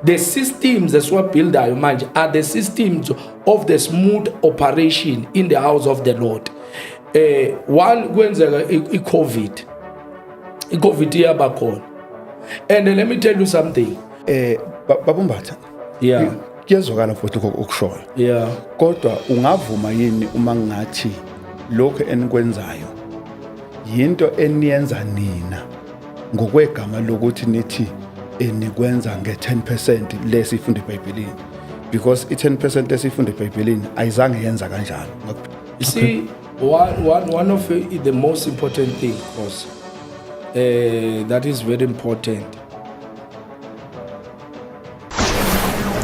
The systems esiwabuildayo manje are the systems of the smooth operation in the house of the Lord. While kwenzeka i-COVID iyaba khona. And let me tell you something. Babumbatha. Yeah. Kuyezwakala futhi ukushoyo. Yeah. Kodwa ungavuma yini uma ngathi lokho enikwenzayo yinto eniyenza nina ngokwegama lokuthi nithi enikwenza nge-10% lesifunda eBhayibhelini, because i-10% lesifunda eBhayibhelini ayizange yenza kanjalo. You see, one of the most important thing, course, that is very important.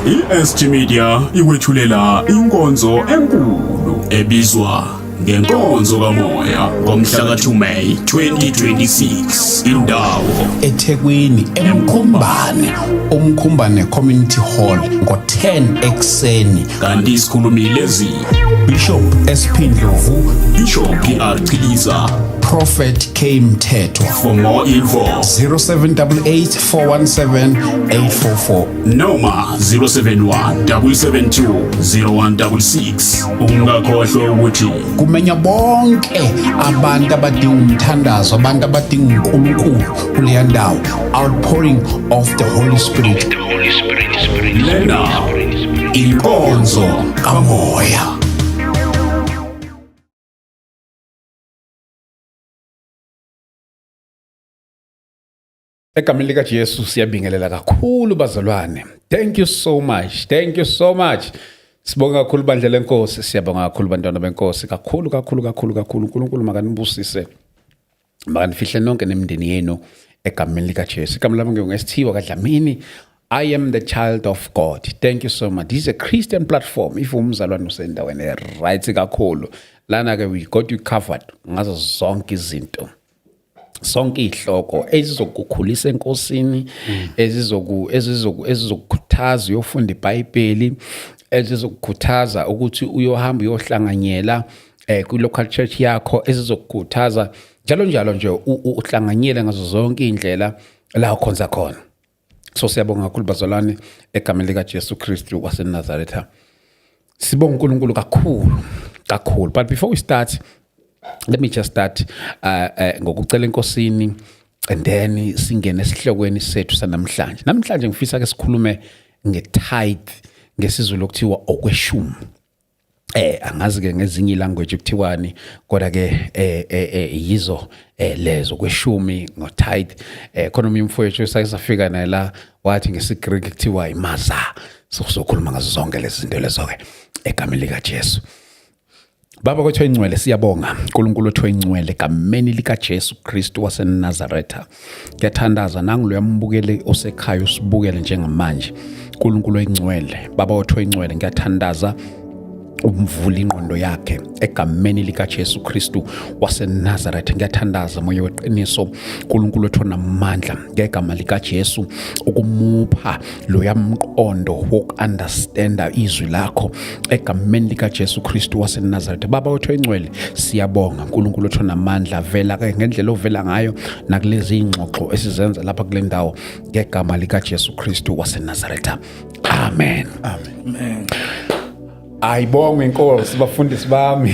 I-SG Media iwethulela inkonzo enkulu ebizwa ngenkonzo kamoya ngomhla ka-2 May 2026 indawo eThekwini eMkhumbane, uMkhumbane Community Hall ngo-10 ekseni. kanti isikhulumi lezi Bishop SP Ndlovu, Bishop PR Chiliza. Prophet K Mthetho. For more info 0788 417 844 noma 071 772 0166. Ungakhohlwa ukuthi kumenya bonke abantu abadinga umthandazo, abantu abadinga uNkulunkulu kuleya ndawo. Outpouring of the Holy Spirit. lena inkonzo kamoya. Egameni lika Jesu siyabingelela kakhulu bazalwane. Thank you so much. Thank you so much. Sibonga kakhulu bandla lenkosi, siyabonga kakhulu bantwana benkosi, kakhulu. uNkulunkulu makanibusise. Makanifihle nonke nemindeni yenu egameni lika Jesu. Igama lami nginguSithiwa kaDlamini. I am the child of God. Thank you so much. This is a Christian platform. If umzalwane usendaweni right kakhulu, lana ke we got you covered ngazo zonke izinto. Sonke ihloko ezizokukhulisa enkosini, ezizokukhuthaza uyofunda iBhayibheli, ezizokukhuthaza ukuthi uyohamba uyohlanganyela ku local church yakho, ezizokukhuthaza njalo nje uhlanganyele ngazo zonke indlela la ukhonza khona. So siyabonga kakhulu bazalwane egameni lika Jesu Kristu waseNazaretha. Sibonga uNkulunkulu kakhulu. But before we start, let me just start ngokucela enkosini and then singene esihlokweni sethu sanamhlanje. Namhlanje ngifisa ke sikhulume ngetithe, ngesizulu okuthiwa okweshumi. Angazi ke ngezinye language kuthiwani, kodwa ke yizo lezo kweshumi ngotithe. Khona umfowethu sayisafika naye la wathi ngesiGreek kuthiwa imaza. So sokhuluma ngazo zonke lezi zinto lezo ke egameni lika Jesu. Baba kwethu oyingcwele siyabonga uNkulunkulu wethu oyingcwele egameni lika Jesu Kristu waseNazaretha. Ngiyathandaza nangu yambukele osekhaya usibukele njengamanje. uNkulunkulu oyingcwele, Baba wethu oyingcwele, ngiyathandaza umvula ingqondo yakhe egameni lika Jesu Kristu waseNazaretha. Ngiyathandaza moya weqiniso uNkulunkulu wethu namandla ngegama lika Jesu ukumupha lo yamqondo wokunderstanda izwi lakho egameni lika Jesu Kristu waseNazaretha. Baba wethu oyingcwele siyabonga uNkulunkulu wethu namandla, vela ke ngendlela ovela ngayo nakulezi ingxoxo esizenza lapha kule ndawo ngegama lika Jesu Kristu waseNazaretha. Amen. Amen. Ayibonge inkosi bafundisi bami.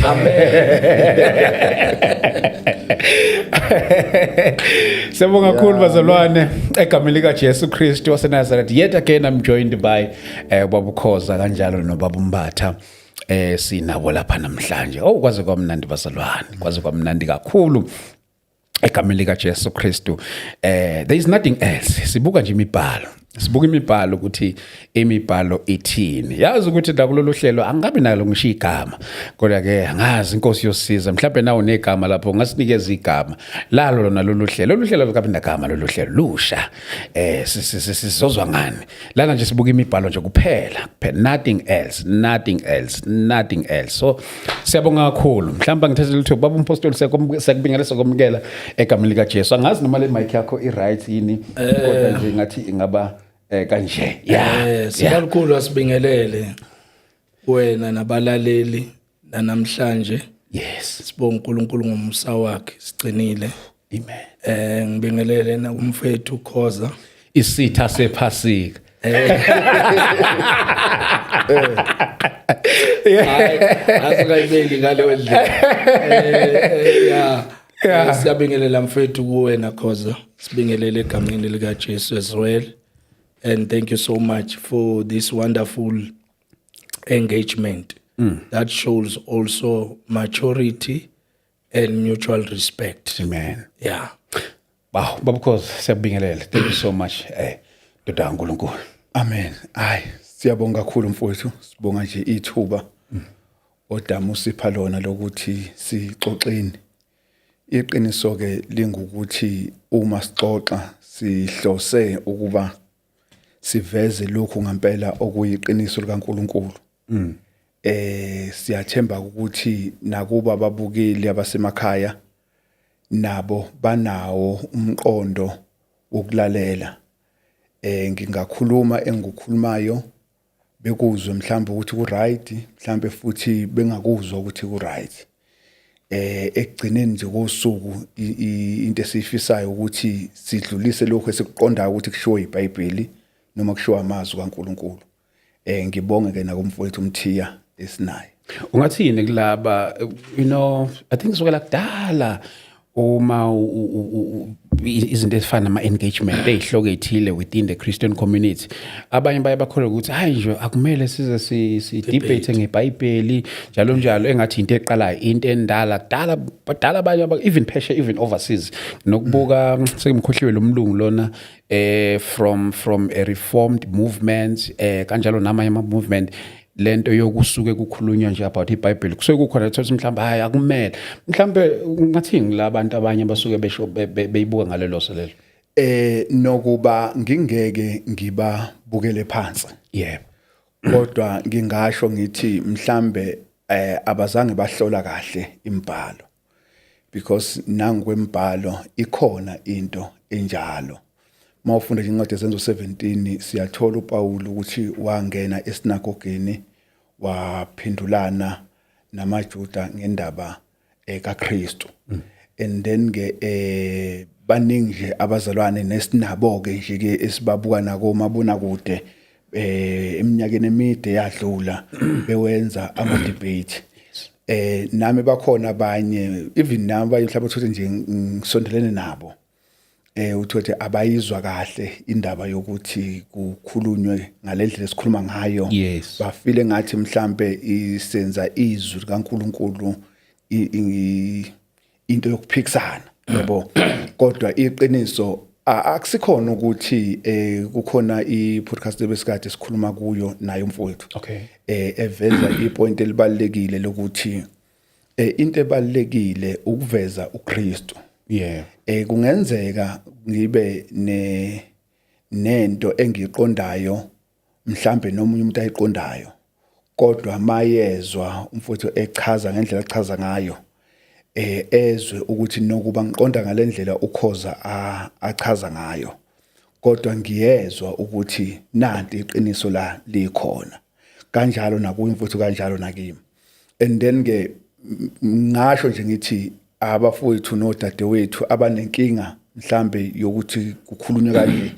Siyabonga kakhulu bazalwane egameni lika Jesu Kristu waseNazaretha. Yet again I'm joined by Baba Khoza kanjalo noBaba Mbatha. Sinabo lapha namhlanje. Kwaze kwamnandi bazalwane. Kwaze kwamnandi kakhulu egameni lika Jesu Kristu. There is nothing else. Sibuka nje imibhalo. Sibuka imibhalo ukuthi imibhalo ithini. Yazi ukuthi ndakulolu hlelo angabi nalo ngisho igama. Kodwa ke ngazi inkosi yosiza. Mhlawumbe nawo negama lapho ngasinikeza igama. Lalo lona lolu hlelo. Lolu hlelo lukabi negama lolu hlelo lusha. Sizozwa ngani. Lana nje sibuka imibhalo nje kuphela. Nothing else. So siyabonga kakhulu. Mhlawumbe ngithezela ukuthi baba umpostoli sekubingelela sokumkela egameni lika Jesu. Angazi noma le mic yakho i right yini. Kodwa nje ngathi ingaba kanje. Siyalikhulu asibingelele wena nabalaleli namhlanje. Yes. Sibonga uNkulunkulu ngomsa wakhe sigcinile. Amen. Ngibingelele na umfethu Khoza isitha sephasika. Asingayibeki ngaleyo ndlela. Siyabingelela mfethu kuwena Khoza. Sibingelele egameni lika Jesu as well. And thank you so much for this wonderful engagement that shows also maturity and mutual respect. Amen. Yeah. Wow, Baba Khoza, siyabingelela. Thank you so much. Ndoda kaNkulunkulu. Amen. Siyabonga kakhulu mfowethu. Sibonga nje ithuba. Odama usipha lona lokuthi sixoxeni. Iqiniso ke lingukuthi uma sixoxa sihlose ukuba siveze lokhu ngempela okuyiqiniso likaNkulunkulu. Siyathemba ukuthi nakuba ababukeli abasemakhaya nabo banawo umqondo wokulalela. Ngingakhuluma engikukhulumayo bekuzwe mhlawumbe ukuthi ku right, mhlawumbe futhi bengakuzwa ukuthi ku right. Ekugcineni nje kosuku into esifisayo ukuthi sidlulise lokho esikuqondayo ukuthi kushiwo iBhayibheli noma kushiwo amazwi kaNkulunkulu. Ngibonge ke nakumfowethu uMthiya esinayo. Ungathini kulaba, I think sokela kudala uma izinto ezifana nama-engagement ey'hloko ey'thile within the Christian community, abanye baye bakholwa ukuthi hayi nje akumele size si-debate ngeBhayibheli njalo njalo, engathi into eqalayo into endala kudala abanye even phesheya, even overseas, nokubuka sekimkhohliwe lo mlungu lona from a reformed movement kanjalo namanye ama-movement, lento yokusuke kukhulunywa nje about iBhayibheli kusuke kukhona thothi mhlawumbe hayi akumele, mhlawumbe ngathini labantu abanye basuke besho beyibuka ngalelo selelo. Nokuba ngingeke ngibabukele phansi, yebo, kodwa ngingasho ngithi mhlambe abazange bahlola kahle imbhalo, because nangokwembhalo ikhona into enjalo. Mawufunda nje incwadi yezenzo 17 siyathola uPawulu ukuthi wangena esinagogeni waphendulana namaJuda ngendaba kaKristu. And then ke baningi nje abazalwane nesinabo ke nje ke esibabuka nako mabona kude eminyakeni emide yadlula bewenza ama debate. Nami bakhona abanye even nami mhlawumbe uthothi nje ngisondelene nabo uthothi abayizwa kahle indaba yokuthi kukhulunywe ngalendlela esikhuluma ngayo. Yes. Bafile ngathi mhlambe isenza izwi kaNkulunkulu into yokuphikisana, yabo. Kodwa iqiniso akusikhona ukuthi kukhona i-podcast ebesikade sikhuluma kuyo nayo mfowethu. Okay. Eveza ipoint elibalekile lokuthi into ebalekile ukuveza uKristu. Yeah. Kungenzeka ngibe nento engiqondayo mhlambe nomunye umuntu ayiqondayo, kodwa mayezwa umfowethu echaza ngendlela achaza ngayo, ezwe ukuthi nokuba ngiqonda ngalendlela uKhoza achaza ngayo, kodwa ngiyezwa ukuthi nanti iqiniso la likhona. Kanjalo nakuye mfowethu, kanjalo nakimi. And then ke ngasho nje ngithi abafowethu nodadewethu abanenkinga mhlambe yokuthi kukhulunywe kanje,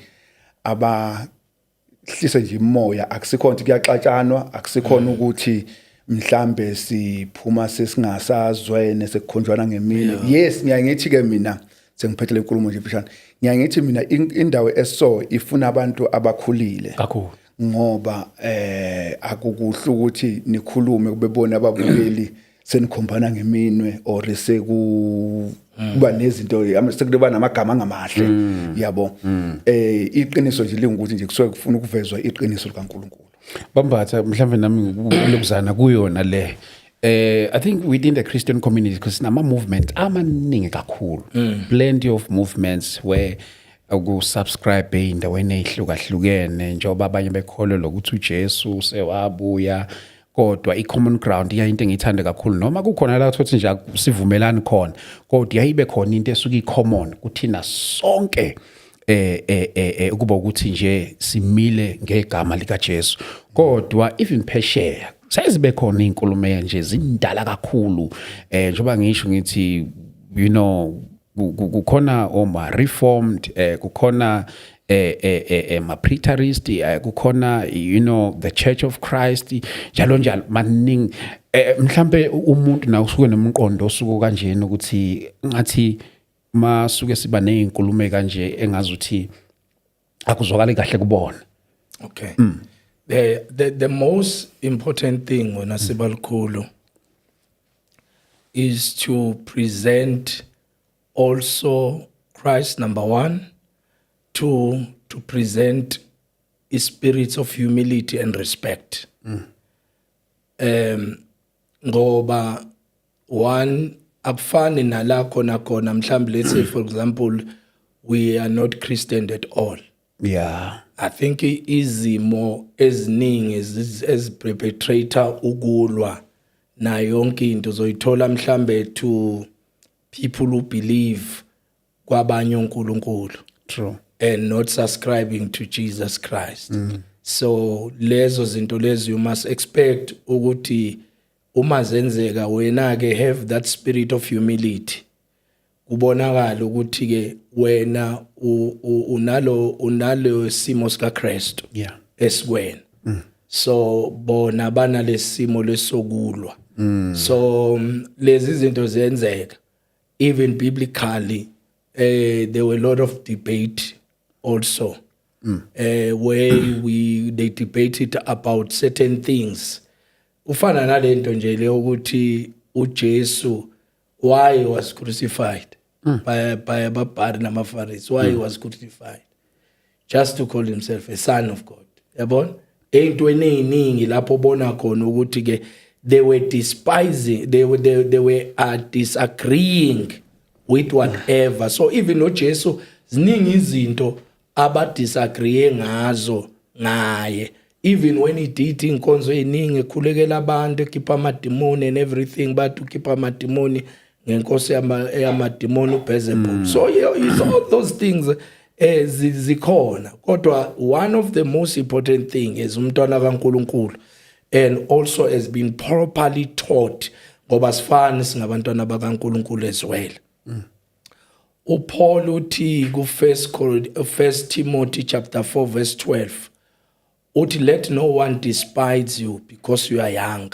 abahlise nje imoya, akusikhona ukuthi kuyaxatshanwa, akusikhona ukuthi mhlambe siphuma sesingasazwene sekukhonjwana ngemini. Yes, ngiyangithi ke mina sengiphethele inkulumo nje mfishane, ngiyangithi mina indawo eso ifuna abantu abakhulile kakhulu, ngoba akukuhle ukuthi nikhulume kubebona ababukeli senikhombana ngeminwe or sekuba nezinto sekuba namagama angamahle, yabo. Iqiniso nje lingukuthi nje kusuke kufuna ukuvezwa iqiniso likaNkulunkulu. Bambatha mhlawumbe nami lokuzana kuyona le. I think within the Christian community, because nama movement amaningi kakhulu, plenty of movements where ukusubscribe endaweni ehlukahlukene njengoba abanye bekholelwa ukuthi uJesu sewabuya, kodwa i-common ground into engiyithanda kakhulu, noma kukhona la thothi nje sivumelani khona, kodwa yayibe khona into esuka i-common kuthina sonke ukuba ukuthi nje simile ngegama likaJesu. Kodwa even phesheya sayizibe khona inkulumo nje zindala kakhulu, njengoba ngisho ngithi kukhona oma reformed, kukhona ma preterist kukhona the Church of Christ njalo njalo maningi mhlambe umuntu na usuke nomqondo osuke kanjena ukuthi ngathi masuke siba nezinkulumo kanje engazuthi akuzwakali kahle kubona. Okay. The most important thing when Asibalukhulu is to present also Christ, number one, to present a spirit of humility and respect. Ngoba one akufani nala khona mhlawumbe, let's say for example we are not Christian at all. Yeah. I think izimo eziningi as perpetrator ukulwa na yonke into zoyithola mhlambe to people who believe kwabanye uNkulunkulu. True. And not subscribing to Jesus Christ. So lezo zinto lezo you must expect ukuthi uma zenzeka wena ke have that spirit of humility. Kubonakala ukuthi ke wena unalo simo sika Kristu. Yeah. Esikwena. So bona bana lesimo lesokulwa. So lezi zinto zenzeka even biblically there were a lot of debate also where they debated about certain things. Ufana nalento nje le ukuthi uJesu why was crucified by ababhari namaFarisi, why he was crucified just to call himself a son of God. Yabona eyintweni eziningi lapho bona khona ukuthi ke they were despising, they were disagreeing with whatever. So even noJesu ziningi izinto abadisagree ngazo ngaye, even when he did inkonzo eziningi ekhulekela abantu ekhipha amademoni and everything, but ukhipha amademoni ngenkosi yamademoni uBeelzebub. So it's all those things zikhona, kodwa one of the most important thing is umntwana kaNkulunkulu and also has been properly taught, ngoba sifani singabantwana bakaNkulunkulu as well. uPaul uthi ku 1 Timothy chapter 4 verse 12 uthi let no one despise you because you are young.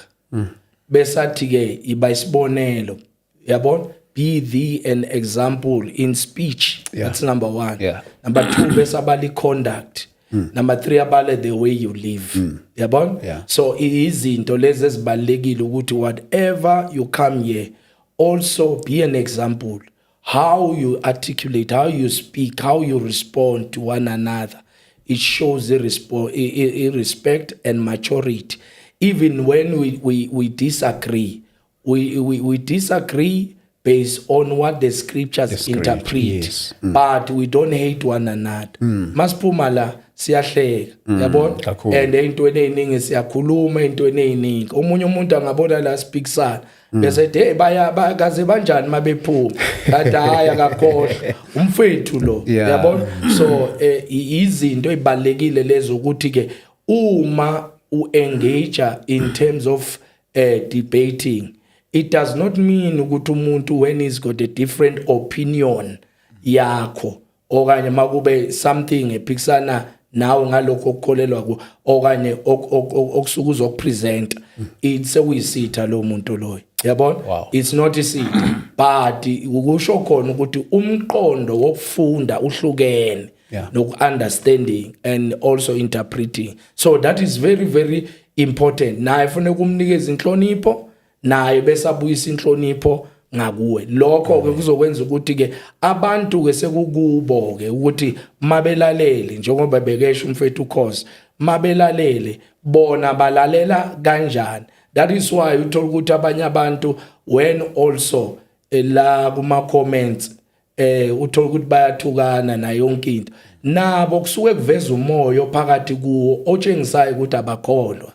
Besathi ke iba isibonelo, yabona, be thee an example in speech. That's number 1. Number 2 besabali conduct. Number 3 abale the way you live. Yabona? So izinto lezi ezibalekile ukuthi whatever you come here also be an example. How you articulate, how you speak, how you respond to one another. It shows respect and maturity. Even when we disagree, we disagree based on what the scriptures interpret. Yes. But we don't hate one another. Masiphuma la siyahleka, yabona? And entweni eziningi siyakhuluma entweni eziningi. Omunye umuntu angabona la speaksana bese hey bakaze banjani mabephuma kanti haya kakhohle umfethu lo, yabona? So izinto ezibalekile lezo ukuthi ke uma engage in terms of debating, it does not mean ukuthi umuntu when he's got a different opinion yakho okanye makube something ephikisana nawe ngalokho okukholelwa ku okanye okusuka uzokupresent, it's sekuyisitha lo muntu loyo, yabona? It's not isitha, but ukusho khona ukuthi umqondo wokufunda uhlukene noku-understanding and also interpreting. So that is very very important. Naye kufanele kumnikeza inhlonipho, naye bese abuyisa inhlonipho ngakuwe. Lokho ke kuzokwenza ukuthi ke abantu ke sekukubo ke ukuthi mabelalele, njengoba bekesha umfethu ukhosi, mabelalele bona balalela kanjani. That is why uthola ukuthi abanye abantu when also la kuma comments uthola ukuthi bayathukana na yonke into, nabo kusuke kuveza umoya phakathi kuwo otshengisayo ukuthi abakholwa.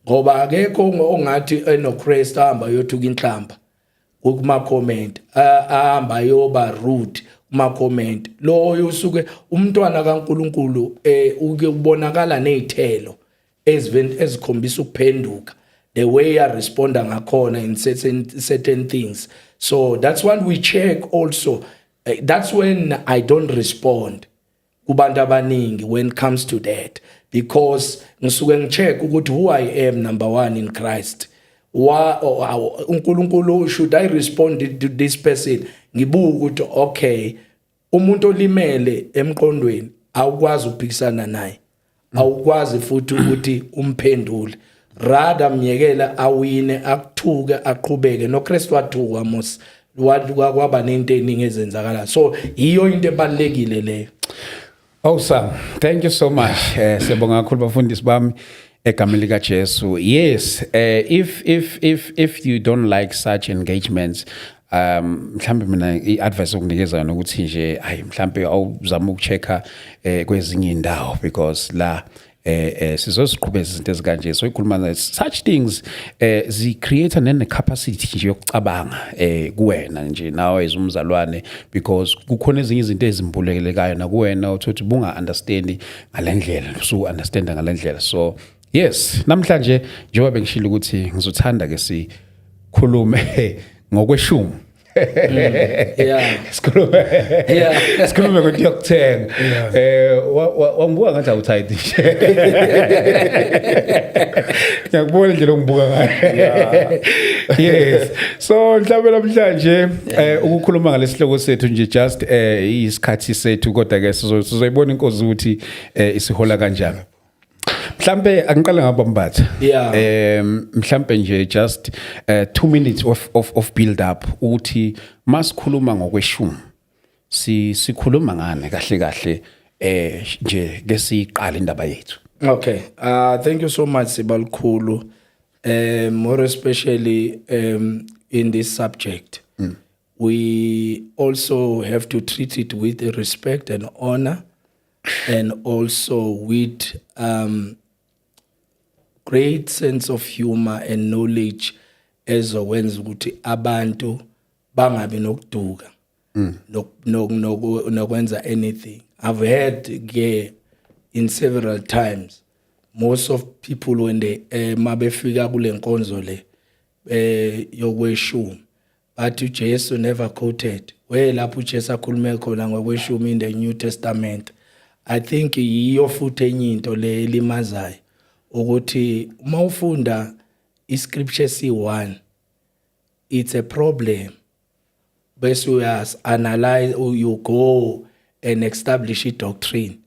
Ngoba akekho ongathi enoChrist ahamba yothuka inhlamba kuma comment, ahamba yoba rude kuma comment. Lo usuke umntwana kaNkulunkulu uke ubonakala nezithelo ezikhombisa ukuphenduka, the way I respond ngakhona in certain things. So that's when we check also. That's when I don't respond. kubantu abaningi when it comes to that, because ngisuke ngicheck ukuthi who I am, number one, in Christ. uNkulunkulu, should I respond to this person? Ngibuka ukuthi okay, umuntu olimele emqondweni awukwazi ukuphikisana naye, awukwazi futhi ukuthi umphendule, rather myekela awine, akuthuke, aqhubeke. noKristu wathuka mos, kwaba nento eningi ezenzakala. So iyo into ebalekile leyo. Awesome, thank you so much. Siyabonga kakhulu bafundisi bami egameni lika Jesu. Yes, if you don't like such engagements, mhlambe mina iadvice okunikeza yona ukuthi nje hayi mhlambe awuzama ukuchecka kwezinye indawo, because la sizosiqhubeza izinto ezikanje. So ikhuluma such things zi create an capacity nje yokucabanga kuwena nje nawe ezumzalwane, because kukhona ezinye izinto ezimbulekekayo na kuwena uthi bunga understand ngalendlela, so understand ngalendlela. So yes, namhlanje njengoba bengishilo ukuthi ngizothanda ke sikhulume ngokweshumi. Sikhulume ukuthi yokuthenga. Wangibuka ngathi awuthayidi. Ngiyakubona nje longibuka ngayo. Yes. So mhlawumbe namhlanje ukukhuluma ngalesihloko sethu nje just isikhathi sethu, kodwa ke sizoyibona inkosi ukuthi isihola kanjani. Mhlambe angiqala ngaba Mbatha. Mhlambe nje just 2 minutes of build up ukuthi masikhuluma ngokweshumi sikhuluma ngane kahle kahle nje ke siqala indaba yethu. Okay, thank you so much Sibalukhulu, more especially in this subject. We also have to treat it with respect and honor, and also with great sense of humor and knowledge ezokwenza ukuthi abantu bangabi nokuduka nokwenza anything. I've heard in several times most of people when they mabefika kule nkonzo le yokweshumi bathi uJesu never quoted where lapho uJesu akhulume khona ngokweshumi in the New Testament. I think yiyo futhi enye into le elimazayo ukuthi uma ufunda iscripture C1 it's a problem, bese uyas analyze, you go and establish a doctrine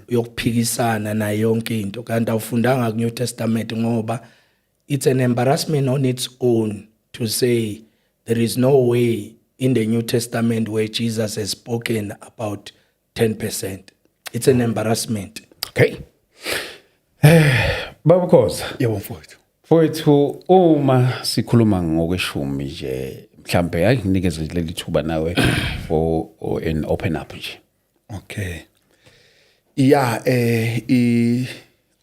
yokuphikisana na yonke into, kanti awufundanga ku New Testament ngoba it's an embarrassment on its own to say there is no way in the New Testament where Jesus has spoken about 10%. It's an embarrassment. Okay. Baba Khoza. Yebo mfowethu. Mfowethu, uma sikhuluma ngokweshumi nje mhlambe ayinikeze leli thuba nawe for an open up nje. Okay.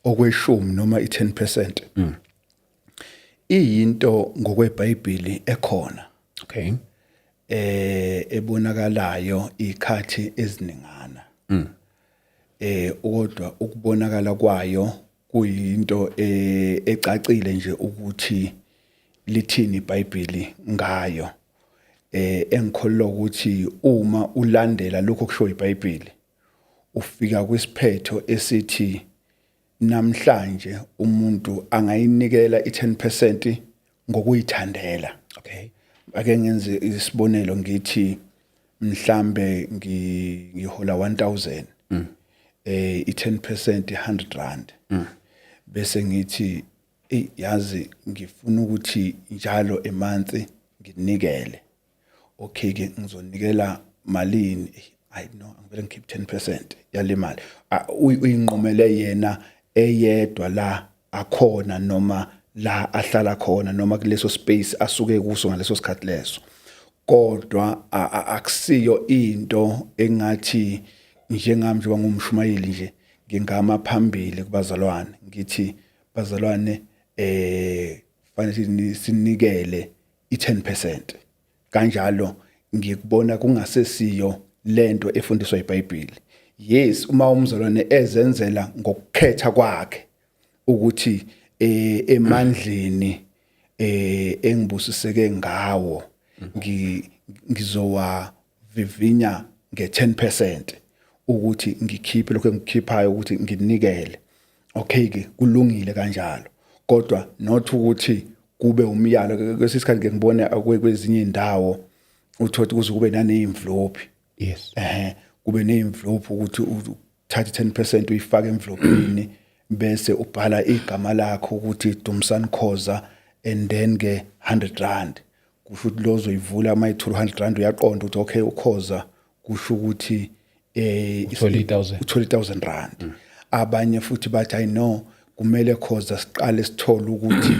Okweshumi noma i10%. Iyinto ngokweBhayibheli ekhona. Okay. Ebonakalayo ikhathi eziningana. Kodwa ukubonakala kwayo kuyinto ecacile nje ukuthi lithini iBhayibheli ngayo. Engikholwa ukuthi uma ulandela lokho kusho iBhayibheli ufika kwisiphetho esithi namhlanje umuntu angayinikela i10% ngokuyithandela. Okay. Ake ngenze isibonelo ngithi mhlambe ngihola 1000. I10% 100 rand. Bese ngithi yazi ngifuna ukuthi njalo emanzi nginikele. Okay ke ngizonikela malini? I know angivele ngikhiphe 10% yale mali. Uyinqumele yena eyedwa la akhona noma la ahlala khona noma kuleso space asuke kuso ngaleso sikhathi leso. Kodwa akusiyo into engathi njengami nje wangumshumayeli nje ngingama phambili kubazalwane ngithi bazalwane fanele sinikele i10%. Kanjalo ngikubona kungasesiyo lento efundiswa iBhayibheli. Yes, uma umzalwane ezenzela ngokukhetha kwakhe ukuthi emandleni engibusiseke ngawo ngizowa vivinya nge10%. ukuthi ngikhiphe lokho engikhiphayo ukuthi nginikele. Okay ke kulungile kanjalo. Kodwa not ukuthi kube umyalo kwesikhathi ke ngibona kwezinye indawo uthothi kuze kube nane-envelope. Yes. Kube ne-envelope ukuthi uthathe 10% uyifake envelopini bese ubhala igama lakho ukuthi Dumisani Khoza and then ke 100 rand. Kusho ukuthi lozo ivula ama 200 uyaqonda ukuthi okay ukhoza kusho ukuthi uthola 1000 rand. Abanye futhi bathi I know kumele Khoza siqale sithole ukuthi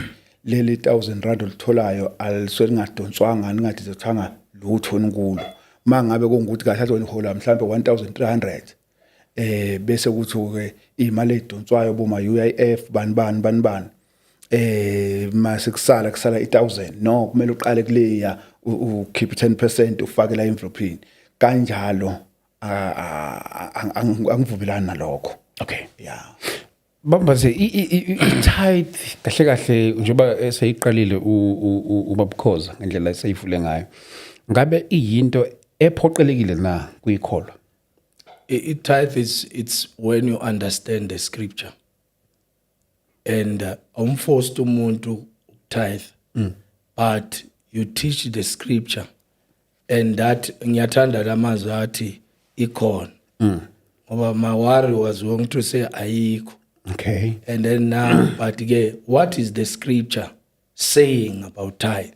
leli 1000 rand olitholayo alisweli ngadonswanga ningathi zothanga lutho nikulo. Mangabe kungukuthi kahle athi wena uhola mhlambe 1300 bese kuthi ke imali edonswayo boma UIF bani mase kusala 1000 no kumele uqale kuleya ukeep 10% ufake la envelopini kanjalo angivumelani nalokho. Okay. Yeah. Bambaze i-tithe kahle njengoba eseyiqalile ubabukhoza ngendlela eseyivule ngayo. Ngabe iyinto ephoqelekile na kuyikholo? Tithe it's when you understand the scripture. And umforced umuntu tithe, but you teach the scripture, and that ngiyathanda lamazwi athi ikhona. Ngoba Mawari was going to say ayikho. Okay. And then now, but again, what is the scripture saying about tithe?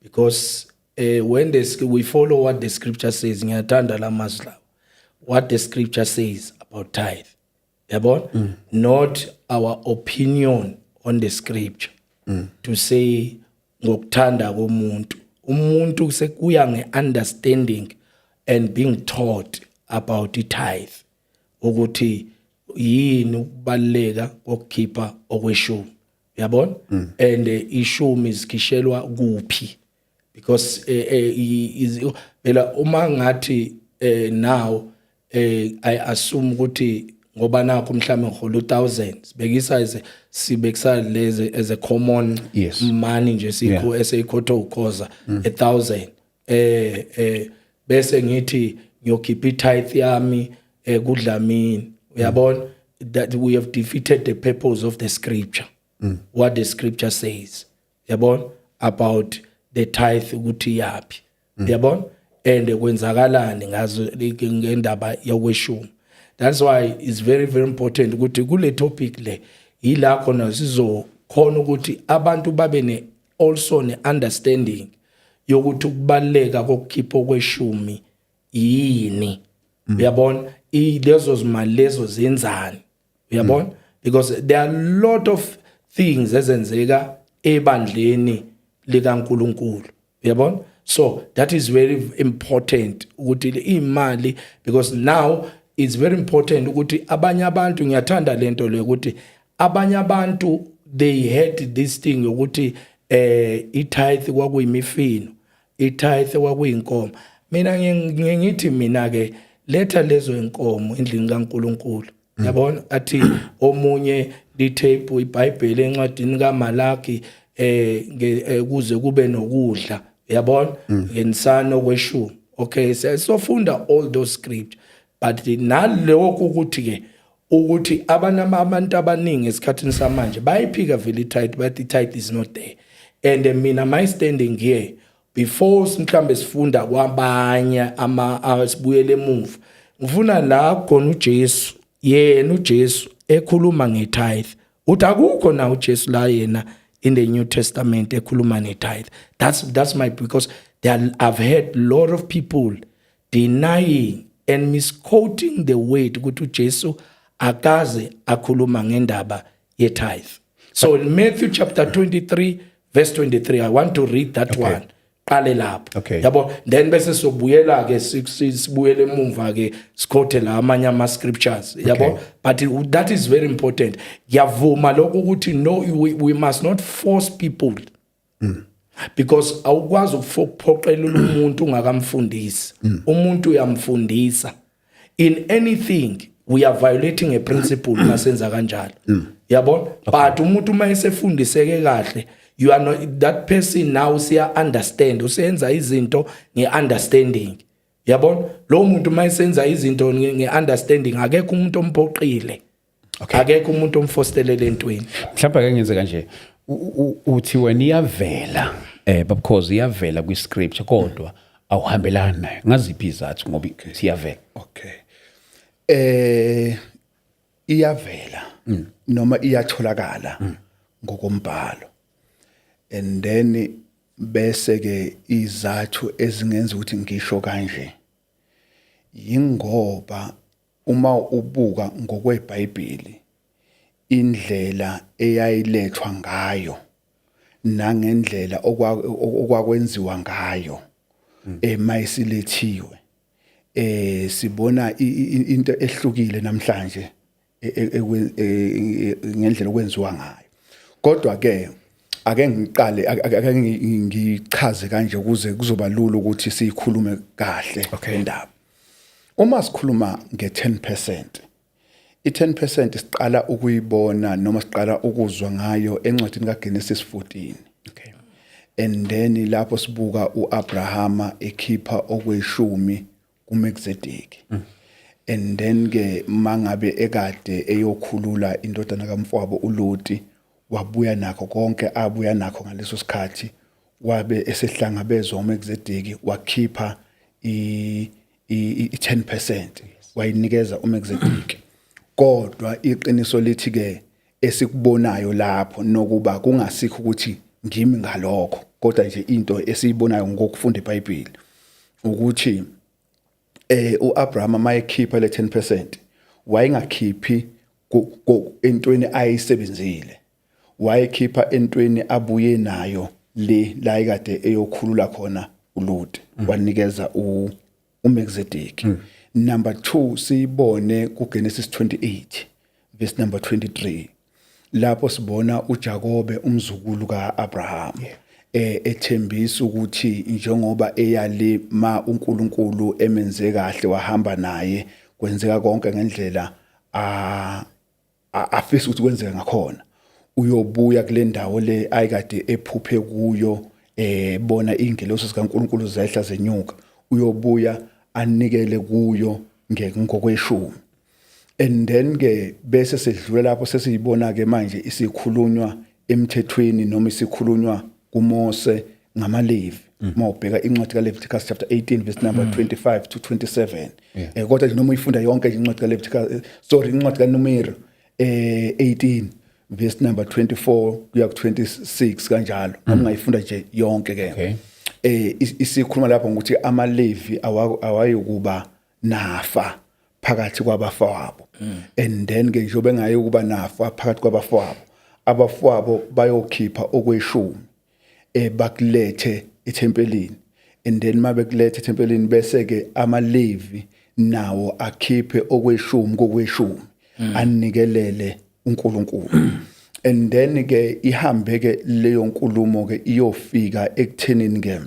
Because when we follow what the scripture says, ngiyathanda lamazwi lawo, what the scripture says about tithe. Not our opinion on the scripture to say ngokuthanda komuntu. Umuntu sekuya nge-understanding and being taught about the tithe. Ukuthi yini ukubaleka kokukhipha okweshumi. Uyabona? And ishumi izikhishelwa kuphi? Because phela uma ngathi now I assume ukuthi ngoba nakho mhlawumbe ngihola 1000 sibekisa leze as a common money nje sikho eseyikhotho ukhoza 1000 bese ngithi ngiyokhipha itithe yami kudlamini. Uyabona that we have defeated the purpose of the scripture. What the scripture says uyabona about the tithe ukuthi yapi uyabona and kwenzakalani ngazo ngendaba yokweshumi. That's why it's very very important ukuthi kule topic le ila khona sizokhona ukuthi abantu babe ne also ne understanding yokuthi ukubaleka kokukhipha kweshumi yini. Uyabona lezo zimali lezo zenzani uyabona because there are a lot of things ezenzeka ebandleni likaNkulunkulu uyabona. So that is very important ukuthi imali because now it's very important ukuthi abanye abantu ngiyathanda lento le ukuthi abanye abantu they had this thing ukuthi itithe kwakuyimifino, itithe kwakuyinkomo. Mina ngithi mina ke letha lezo inkomo endlini kaNkulunkulu yabona athi omunye litape iBhayibheli encwadini kaMalaki kuze kube nokudla yabona ngenisano kweshumi. Okay, sofunda all those scriptures but naloko ukuthi ke ukuthi abantu abaningi esikhathini samanje bayiphika vele itithe but the tithe is not there. And mina my standing here before mhlambe sifunda kwabanye sibuyele emuva ngifuna la khona uJesu yena uJesu ekhuluma ngetithe uthi akukho na uJesu la yena in the New Testament ekhuluma ngetithe. That's my because I've heard a lot of people denying and misquoting the word ukuthi uJesu akaze akhuluma ngendaba yetithe. So in Matthew chapter 23 verse 23 I want to read that one. Qale lapho. Okay. Yabo then bese sobuyela ke sibuyele emuva ke sikhote la amanye ama scriptures. Yabo but that is very important. Yavuma lokho ukuthi no we must not force people. Because awukwazi ukuphoqela umuntu ungakamfundisi. Umuntu uyamfundisa. In anything we are violating a principle masenza kanjalo. Yabo but umuntu mayesefundiseke kahle you are not that person now usiya understand usenza izinto ngeunderstanding yabona lo muntu mayisenza izinto ngeunderstanding akekho umuntu omphoqile akekho umuntu omfostelele entweni mhlawumbe ake ngenze kanje uthi wena iyavela babukhozi iyavela kwi-scripture kodwa awuhambelani nayo ngaziphi izathu ngoba iyavela iyavela noma iyatholakala ngokombhalo and then bese ke izathu ezingenza ukuthi ngisho kanje yingoba uma ubuka ngokweBhayibheli indlela eyayilethwa ngayo nangendlela okwakwenziwa ngayo emayisilethiwe sibona into ehlukile namhlanje ngendlela okwenziwa ngayo kodwa ke ake ngiqale ake ngichaze kanje ukuze kuzoba lula ukuthi sikhulume kahle indaba uma sikhuluma nge10% i10% siqala ukuyibona noma siqala ukuzwa ngayo encwadini kaGenesis 14 and then lapho sibuka uAbrahama ekhipha okweshumi kuMelkizedeki and then ke mangabe ekade eyokhulula indodana kaMfowabo uLoti wabuya nakho konke abuya nakho ngaleso sikhathi wabe esehlangabezwa uMelkizedeki wakhipha i10% wayinikeza uMelkizedeki kodwa iqiniso lithi ke esikubonayo lapho nokuba kungasikho ukuthi ngimi ngalokho kodwa nje into esiyibonayo ngokufunda iBhayibheli ukuthi uAbraham mayekhipha le 10% wayengakhiphi entweni ayisebenzile wayekhipha entweni abuye nayo la ayikade eyokhulula khona uLoti wanikeza uMelkizedeki number 2 siyibone kuGenesis 28 verse number 23 lapho sibona uJakobe umzukulu kaAbraham ethembisa ukuthi njengoba eyale ma uNkulunkulu emenze kahle wahamba naye kwenzeka konke ngendlela afisa ukuthi kwenzeke ngakhona uyobuya kule ndawo le ayikade ephuphe kuyo bona ingelosi zikaNkulunkulu zehla zenyuka uyobuya anikele kuyo ngokweshumi and then ke bese sedlula lapho sesiyibona ke manje isikhulunywa emthethweni noma isikhulunywa kuMose ngamaLevi mawubheka incwadi kaLeviticus chapter 18 verse number 25 to 27 kodwa noma uyifunda yonke incwadi kaLeviticus incwadi kaNumeri 18 verse number 24 kuya ku26 kanjalo noma ungayifunda nje yonke ke isikhuluma lapho ukuthi amaLevi awayikuba nafa phakathi kwabafowabo and then ke njobe ngaye kuba nafa phakathi kwabafowabo abafowabo bayokhipha okweshumi bakulethe ethempelini and then mabekulethe ethempelini bese ke amaLevi nawo akhiphe okweshumi kokweshumi anikelele uNkulunkulu and then ke ihambe ke leyo nkulumo ke iyofika ekuthenini ke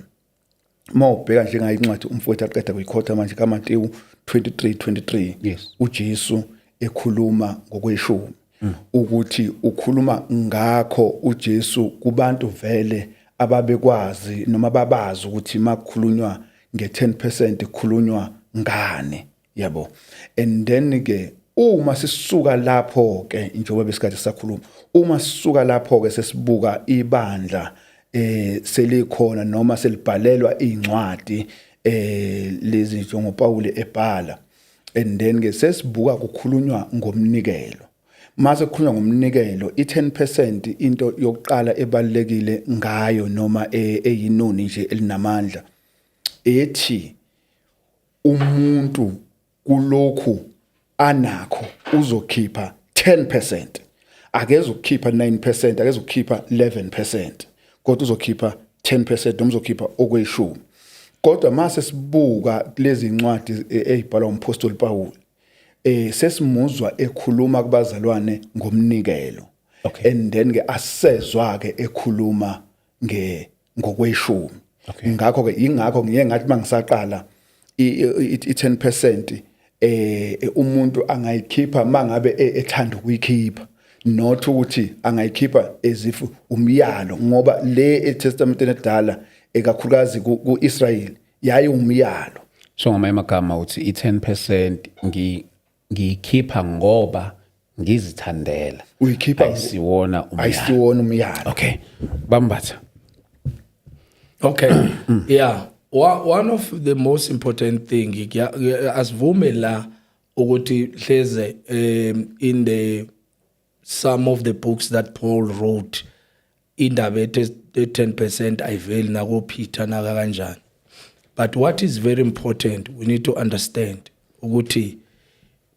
mawubheka njengayincwadi umfowethu aqeda kuyikhotha manje kaMateyu 23:23 uJesu ekhuluma ngokweshumi ukuthi ukhuluma ngakho uJesu kubantu vele ababekwazi noma babazi ukuthi makukhulunywa nge10% kukhulunywa ngane yabo and then ke uma sisuka lapho ke njengoba besikade sakhuluma uma sisuka lapho ke sesibuka ibandla selikhona noma selibhalelwa incwadi lezi njengo Paul ebhala and then ke sesibuka kukhulunywa ngomnikelo mase kukhulunywa ngomnikelo i10% into yokuqala ebalekile ngayo noma eyinoni nje elinamandla ethi umuntu kulokhu anakho uzokhipha 10% akeze ukukhipha 9% akeze ukukhipha 11% kodwa uzokhipha 10% noma uzokhipha okweshumi kodwa mase sibuka kulezi incwadi ezibhalwa umpostoli Paul sesimuzwa ekhuluma kubazalwane ngomnikelo and then ke asezwa ke ekhuluma ngokweshumi ngakho ke ingakho ngiye ngathi mangisaqala i10% umuntu angayikhipha mangabe ethanda ukuyikhipha not ukuthi angayikhipha ezifu umyalo ngoba le eTestamenteni edala ekakhulukazi kuIsrael yayi umyalo so ngamanye amagama uthi i-10% ngiyikhipha ngoba ngizithandela Uyikhipha ayisiwona umyalo. ayisiwona umyalo. Okay, Bambatha. Okay. Yeah. One of the most important thing asivume la ukuthi hleze in the some of the books that Paul wrote indaba ethe 10% ayiveli nako Peter naka kanjani. But what is very important, we need to understand ukuthi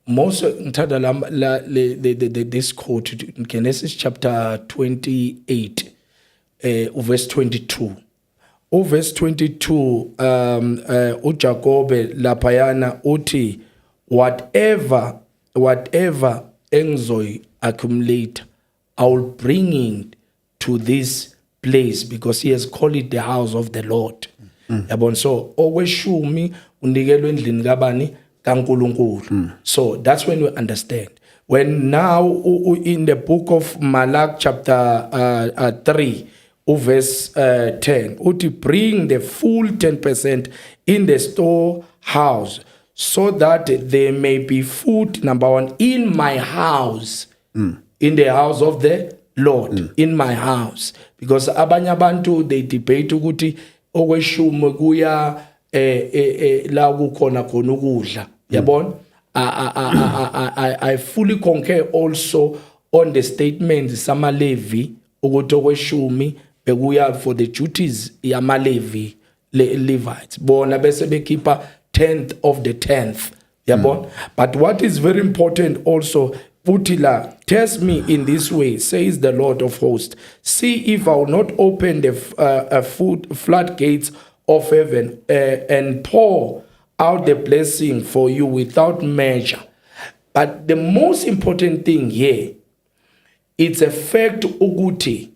most ngithanda this quote in Genesis chapter 28 verse 22. Verse 22 uJakobe laphayana uthi whatever engizoy accumulate I will bring it to this place because he has called it the house of the Lord. Yabona, so okweshumi unikelwe endlini kabani kaNkulunkulu. So that's when we understand. When now in the book of Malak chapter 3 verse 10 uthi bring the full 10% in the storehouse so that there may be food, number one, in my house, in the house of the Lord, in my house. Because abanye abantu they debate ukuthi okweshume kuya la kukhona khona ukudla. Yabona? I fully concur also on the statement samaLevi ukuthi okweshumi bekuya for the duties yamaLevi Levites. Bona bese bekhipha 10th of the 10th. Yabona? But what is very important also, Putila, test me in this way, says the Lord of hosts. See if I will not open the floodgates of heaven and pour out the blessing for you without measure. But the most important thing here, it's a fact ukuthi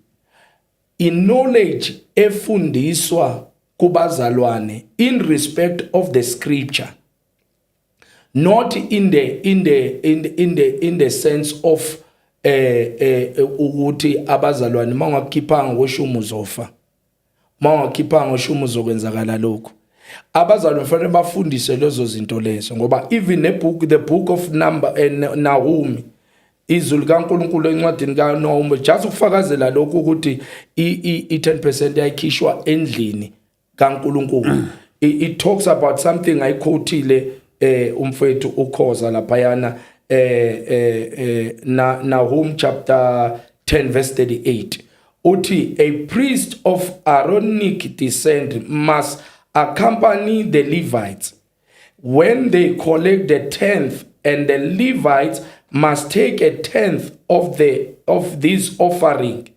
in knowledge efundiswa kubazalwane in respect of the scripture, not in the sense of ukuthi abazalwane mangakhiphanga ngoshumu zofa, mangakhiphanga ngoshumu zokwenzakala lokho. Abazalwane fanele bafundise lezo zinto lezo ngoba even the book of Nahum izwi likaNkulunkulu encwadini kaNahum just ukufakazela lokho ukuthi i-10% yayikhishwa endlini kaNkulunkulu. It talks about something I quoteile umfethu ukhoza laphayana Nahum chapter 10 verse 38 uthi a priest of Aaronic descent must accompany the Levites when they collect the 10th, and the Levites must take a 10th of this offering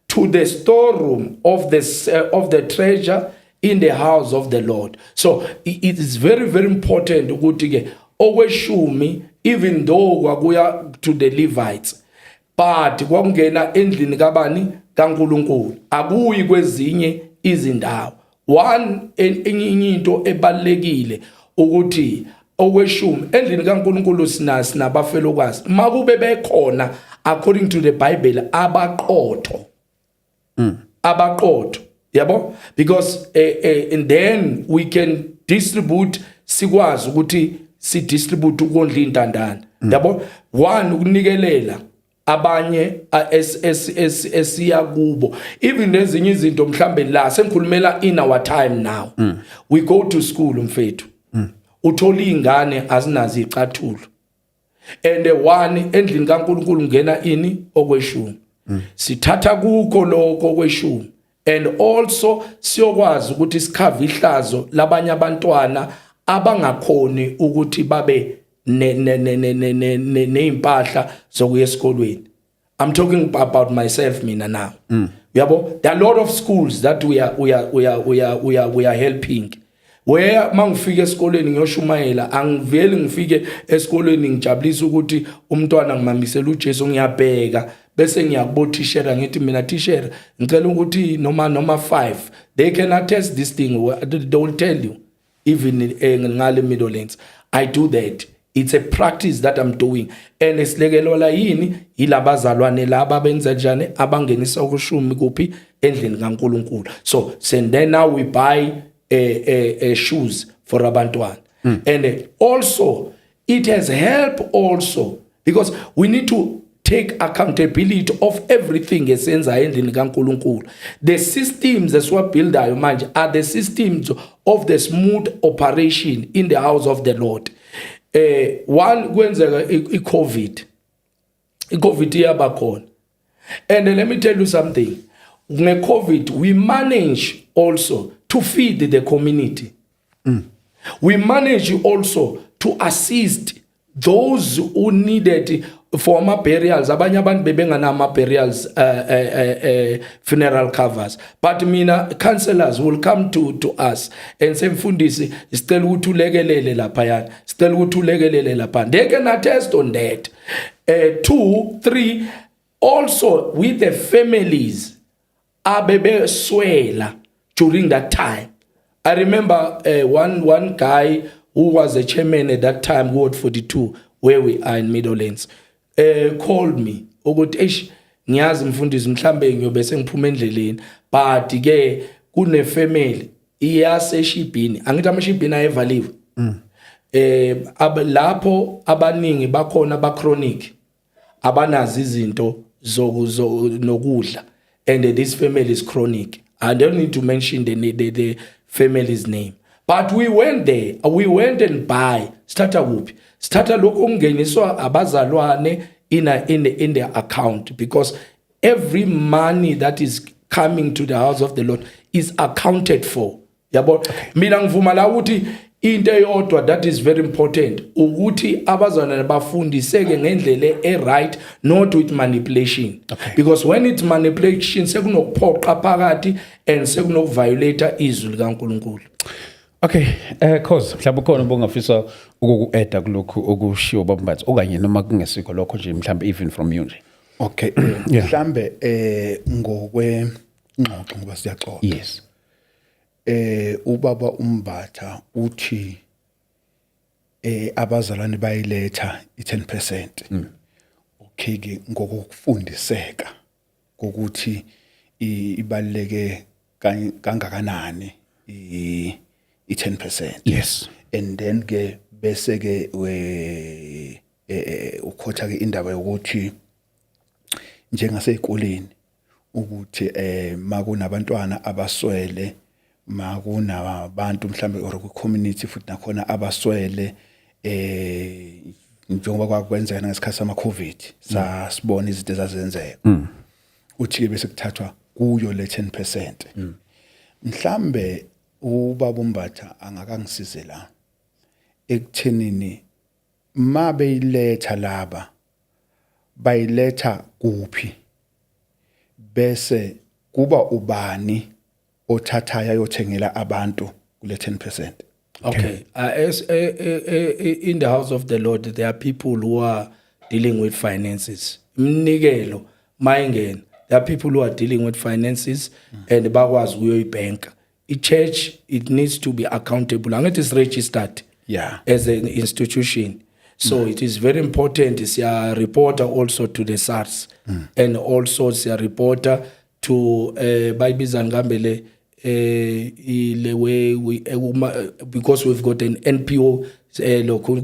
to the storeroom of the treasure in the house of the Lord. So it is very, very important ukuthi ke okweshumi, even though kwakuya to the Levites, but kwakungena endlini kabani kaNkulunkulu, akuyi kwezinye izindawo. One enye into ebalekile ukuthi okweshumi endlini kaNkulunkulu sinabafelokazi makube bekhona according to the Bible abaqotho. Abaqotho. Yabo? Because and then we can distribute, sikwazi ukuthi si distribute ukondla intandana. Yabo? One ukunikelela abanye esiya kubo, even lezinye izinto mhlambe la sengikhulumela in our time now. We go to school mfethu, uthola ingane azinazi icathulo, and one endlini kaNkulunkulu ngena ini okweshumi. Sithatha kuko lokho okweshumi, and also siyokwazi ukuthi sikhava ihlazo labanye abantwana abangakhoni ukuthi babe neimpahla zokuya esikolweni. I'm talking about myself mina now. Yabo, there are a lot of schools that we are helping. Where mangifike esikoleni ngiyoshumayela, angiveli ngifike esikoleni ngijabulisa ukuthi umntwana ngimamisela uJesu ngiyabheka bese ngiyakubo t-shirt ngithi mina t-shirt ngicela ukuthi noma 5 they can attest this thing, they will tell you even ngale middle lanes. I do that. It's a practice that I'm doing. And esilekelwa yini yilabazalwane laba benza njani abangenisa ukushumi kuphi endlini kaNkulunkulu. So then now we buy shoes for abantwana. And also it has helped also because we need to take accountability of everything esenza endlini kaNkulunkulu. The systems esiwabuildayo manje are the systems of the smooth operation in the house of the Lord. One kwenzeka i-COVID iyaba khona. And let me tell you something. Nge-COVID we manage also to feed the community. We manage also to assist those who needed for burials. Abanye abantu bebengana burials funeral covers. But mina counselors will come to us and say mfundisi sicela ukuthi ulekelele lapha. Sicela ukuthi ulekelele lapha. They can attest on that. 2, 3 also with the families abebeswela during that time. I remember one guy who was a chairman at that time, Ward 42, where we are in Meadowlands, called me. Ukuthi ngiyazi mfundisi mhlambe ngiyobe sengiphuma endleleni but ke kune family iyaseshibhini angithi amashibhini ayevaliwe. Lapho abaningi bakhona ba chronic abanazi izinto nokudla and this family is chronic. I don't need to mention the family's name. But we went there. We went and buy. Starter lokho kungeniswa abazalwane in the account because every money that is coming to the house of the Lord is accounted for. Yabo mina ngivuma la ukuthi into eyodwa that is very important ukuthi abazalwane bafundiseke ngendlela right, not with manipulation. Because when it's manipulation sekunokuphoqa phakathi and sekunokuviolate izwi likaNkulunkulu. Okay, cause mhlawumbe khona bongafisa ukuku-add kulokhu okushiwo babambathi okanye noma kungesikho lokho nje mhlawumbe even from you nje. Okay, mhlambe ngokwe ngxoxo ngoba siyaxoxa. Yes. Ubaba uMbatha uthi abazalwane bayiletha i10%. Okay ke ngokufundiseka ukuthi ibaleke kangakanani i10%. Yes. And then ke bese ke ukhotha ke indaba yokuthi njengasey'koleni ukuthi makunabantwana abaswele makunabantu mhlambe or ku-community futhi nakhona abaswele njengoba kwakwenzeka ngesikhathi sama-COVID sasibona izinto ezazenzeka uthi-ke bese kuthathwa kuyo le 10%. Mhlambe ubaba uMbatha angakangisize la ekuthenini mabeyiletha laba bayiletha kuphi bese kuba ubani othathayo ayothengela abantu kule 10%. Okay. As in the house of the Lord, there are people who are dealing with finances. Mnikelo, mayingena. There are people who are dealing with finances and bakwazi kuyoyibhenka. I-church, it needs to be accountable. And it is registered as an institution. So it is very important. It's a reporter also to the SARS and also it's a reporter to Baibizan Gambele. Because we've got an NPO,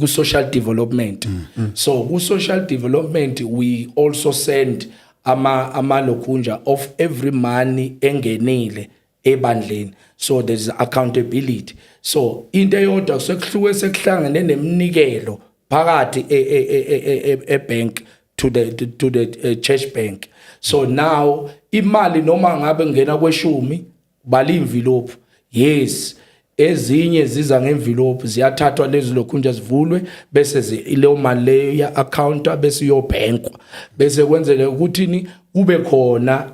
social development. So with social development, we also send ama lokunja of every money engenile ebandleni. So there's accountability. So into yodwa sekuhluke sekuhlangene nemnikelo phakathi bank to the church bank. So now imali noma ngabe ngena kweshumi bali envelope. Yes, ezinye ziza ngenvelope ziyathathwa lezi lokhunja zivulwe bese leyo mali leyo ya accounta bese yobhenkwa bese kwenzele ukuthi kube khona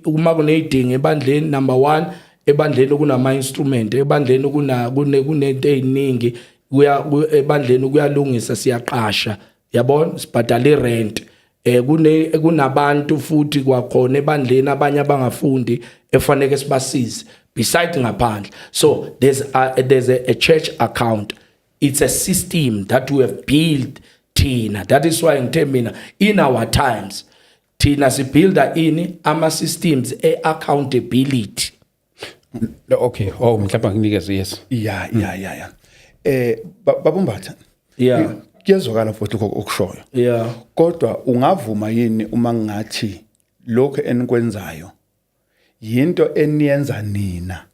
uma kuneyidinga ebandleni. Number 1, ebandleni kunama instrument, ebandleni kunento eziningi ebandleni kuyalungisa siyaqasha, yabona, sibhadala irent. Kunabantu futhi kwakhona ebandleni abanye abangafundi efanele sibasize beside ngaphandle. So there's a church account. It's a system that we have built Tina. That is why ngithe mina in our times Tina sibuilda ini ama systems accountability. Okay, mhlawumbe nginikeze yes. Yeah. babumbatha Yeah. kuyezwakala futhi okushoyo Yeah. kodwa ungavuma yini uma ngathi lokho enikwenzayo yinto eniyenza nina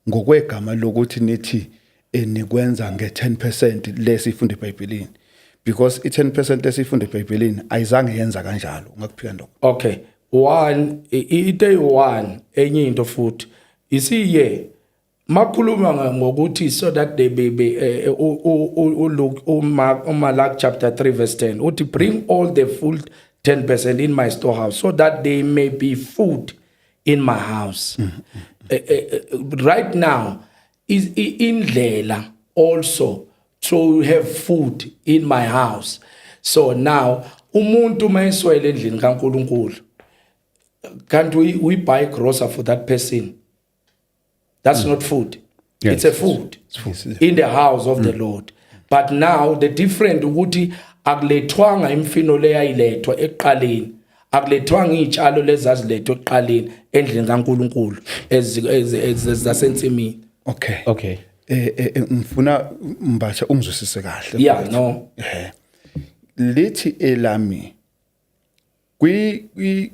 ngokwegama lokuthi nithi enikwenza nge10% lesifunda eBhayibhelini because i10% lesifunda eBhayibhelini ayizange yenza kanjalo ungakuphika ndoko. Okay. One, ite one enye into futhi isiye makhuluma ngokuthi so that they be look Mark chapter 3 verse 10 uthi bring all the full 10% in my storehouse so that they may be food in my house. Right now is indlela also to have food in my house. So now umuntu mayeswele endlini kaNkulunkulu, can't we buy grocer for that person? That's not food. Yes. It's a food in the house of the Lord. But now the different ukuthi akulethwanga imfino leyayilethwa eqaleni, akulethwanga izitshalo lezazilethwa eqaleni endlini kaNkulunkulu ezasensimini. Okay. Ngifuna Mbatha ungizwisise kahle. Yeah, no. Lithi elami kwi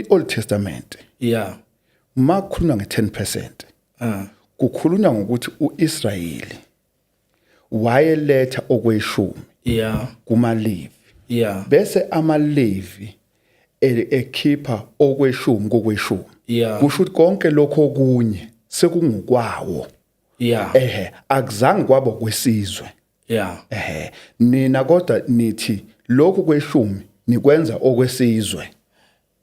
Old Testament Yeah. makhuluma nge10%. Kukhulunywa ngokuthi uIsrayeli wayeletha okweshumi Yeah. kumaLevi. Yeah. Bese amaLevi ekhipha okweshumi kokweshumi. Yeah. Kusho ukuthi konke lokho okunye sekungukwawo. Yeah. Akuzange kwabo kwesizwe. Yeah. Nina kodwa nithi lokho kweshumi nikwenza okwesizwe.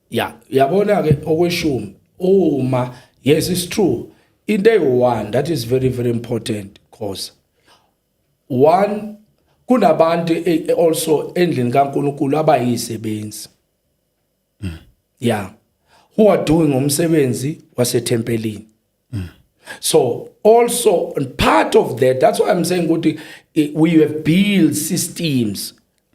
Yeah, yabona ke okweshumi uma yes it's true in day one that is very very important cause one kunabantu also endlini kaNkulunkulu abayisebenzi. Yeah, who are doing umsebenzi wasethempelini. So also part of that's why I'm saying we have built systems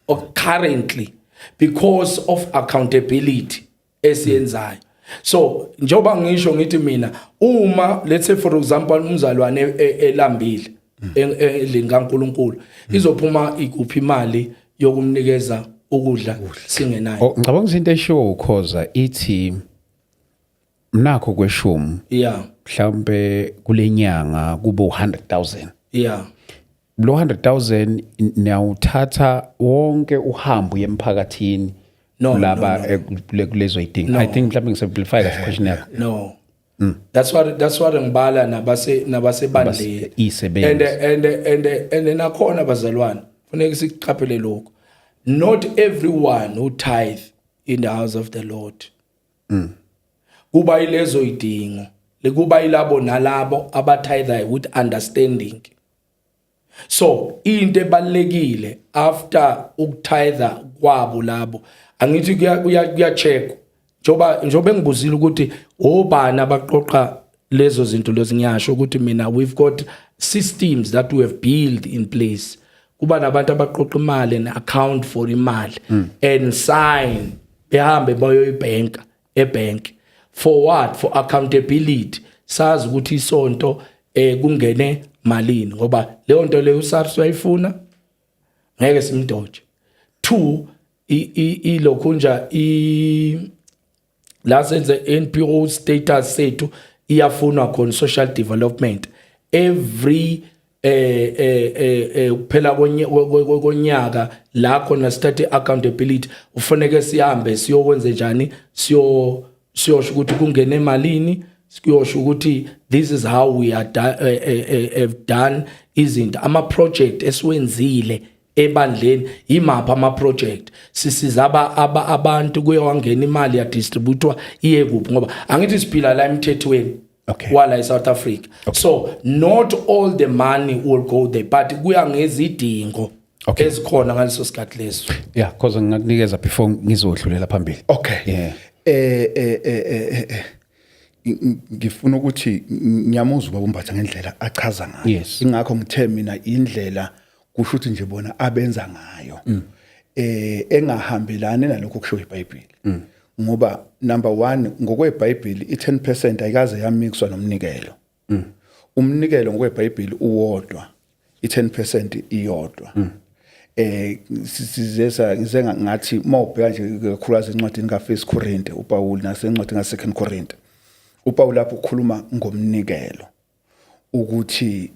of currently because of accountability esiyenzayo. So njoba ngisho ngithi mina uma let's say for example umzalwane elambile endlini kaNkulunkulu izophuma ikuphi imali yokumnikeza ukudla singenayo. Ngicabanga izinto eshiwo ukhoza ithi mnakho kweshumi. Yeah. Mhlambe kulenyanga kube 100,000. Yeah. Lo 100,000 niyawuthatha wonke uhambo yemphakathini laba kulezo idingo. I think mhlawumbe ngisimplify kahle question yakho. No. That's what ngibala nabasebandleni isebenzi. and nakhona bazalwane funeka siqaphele lokho. Not everyone who tithe in the house of the Lord. Kuba ilezo idingo lekuba ilabo nalabo abatithe with understanding. So into ebalekile after ukutitha kwabo labo angithi kuyacheck njoba engibuzile ukuthi obani abaqoqa lezo zinto lezi ngiyasho ukuthi mina we've got systems that we have built in place. Kuba nabantu abaqoqa imali and account for imali and sign behambe bayo ebank for what? For accountability. Sazi ukuthi isonto kungene malini ngoba leyo nto leyo uSARS wayifuna ngeke simdoje. 2 ilokhunja la senze NPO status sethu iyafuna khona social development every phela konyaka la khona start accountability ufanele sihambe siyokwenza njani siyosho ukuthi kungene malini siyosho ukuthi this is how we are have done izinto ama project esiwenzile ebandleni imapha ama project sisiza abantu kuyawangena imali ya distributwa iye kuphi ngoba angithi siphila la emthethweni wala eSouth Africa. So not all the money will go there but kuya ngezidingo ezikhona ngaleso sikhathi leso. Yeah, cause ngingakunikeza before ngizodlulela phambili. Yeah. Ngifuna ukuthi ngiyamuzwa babumbatha ngendlela achaza ngayo. Yes. Ingakho ngithe mina indlela kusho ukuthi nje bona abenza ngayo. Engahambelani nalokho kusho iBhayibheli. Ngoba number 1 ngokweBhayibheli i10% ayikaze yamixwa nomnikelo. Umnikelo ngokweBhayibheli uwodwa i10% iyodwa size ngathi mawubheka nje kakhulukazi encwadini kaFirst Corinthians uPaul nasencwadini kaSecond Corinthians uPaul lapho ukhuluma ngomnikelo ukuthi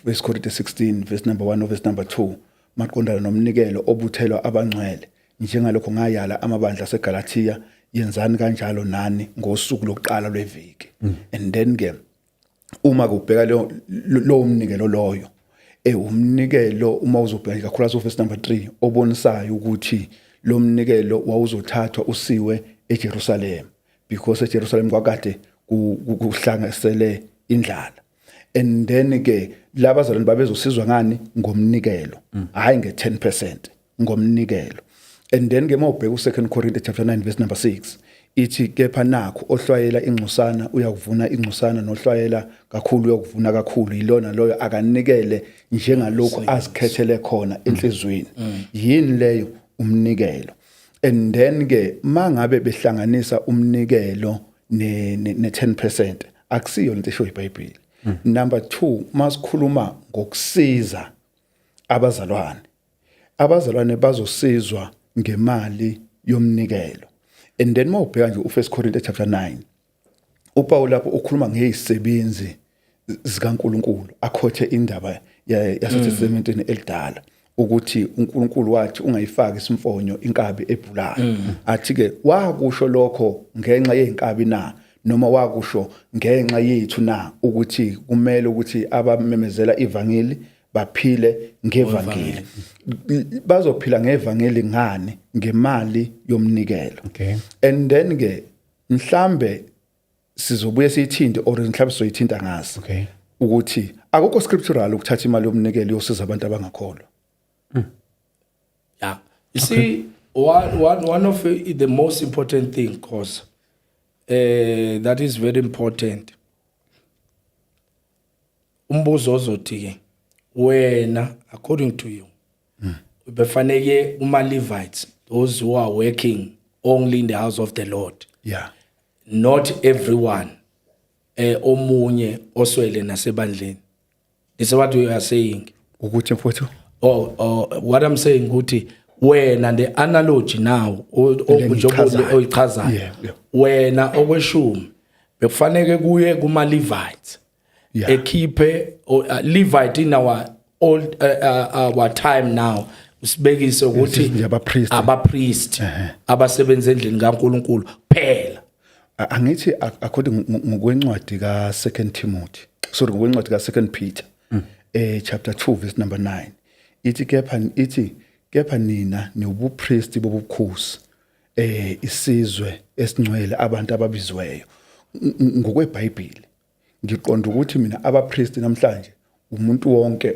First Corinthians 16 verse number 1 verse number 2 maqondana nomnikelo obuthelwa abangcwele njengalokho ngayala amabandla aseGalatia yenzani kanjalo nani ngosuku lokuqala lweviki and then ke uma kubheka lo umnikelo loyo umnikelo uma uzobheka kakhulukazi verse number 3 obonisayo ukuthi lo mnikelo wawuzothathwa usiwe eJerusalem because eJerusalem kwakade kuhlanganisele indlala and then ke labazalwane babezosizwa ngani ngomnikelo hayi nge10% ngomnikelo and then ke mawubheka uSecond Corinthians chapter 9 verse number 6 ithi kepha nakho ohlwayela ingcusana uyakuvuna ingcusana nohlwayela kakhulu uyakuvuna kakhulu yilona loyo akanikele njengalokho azikhethele khona enhlizweni yini leyo umnikelo and then ke mangabe behlanganisa umnikelo ne10% akusiyo lento esho iBhayibheli number 2 masikhuluma ngokusiza abazalwane bazosizwa ngemali yomnikelo and then mawubheka nje uFirst Corinthians chapter 9 uPaul lapho ukhuluma ngezisebenzi zikaNkuluNkulu akhothe indaba yaseTestamenteni elidala ukuthi uNkulunkulu wathi ungayifaki isimfonyo inkabi ebhulayo athi ke wakusho lokho ngenxa yeinkabi na noma wakusho ngenxa yethu na ukuthi kumele ukuthi abamemezela ivangeli baphile ngevangeli bazophila ngevangeli ngani ngemali yomnikelo and then ke mhlambe sizobuye siyithinte or mhlambe soyithinta ngaso ukuthi akukho scriptural ukuthatha imali yomnikelo yosiza abantu abangakholwa yeah you see one of the most important thing cause that is very important umbuzo ozothi ke wena according to you befanele uma Levites those who are working only in the house of the Lord not everyone omunye oswele nasebandleni is what you are saying ukuthi mfowethu what I'm saying ukuthi wena the analogy now obujobulo oyichazayo wena okweshumi bekufanele kuye kuma Levites ekhiphe Levite in our old our time now usibekise ukuthi abapriest abasebenza endlini kaNkuluNkulu phela angithi according ngokwencwadi kaSecond Timothy ngokwencwadi kaSecond Peter chapter 2 verse number 9 ithi kepha nina niubupriest bobukhosi isizwe esingcwele abantu ababizweyo ngokweBhayibheli ngiqonda ukuthi mina abapriest namhlanje umuntu wonke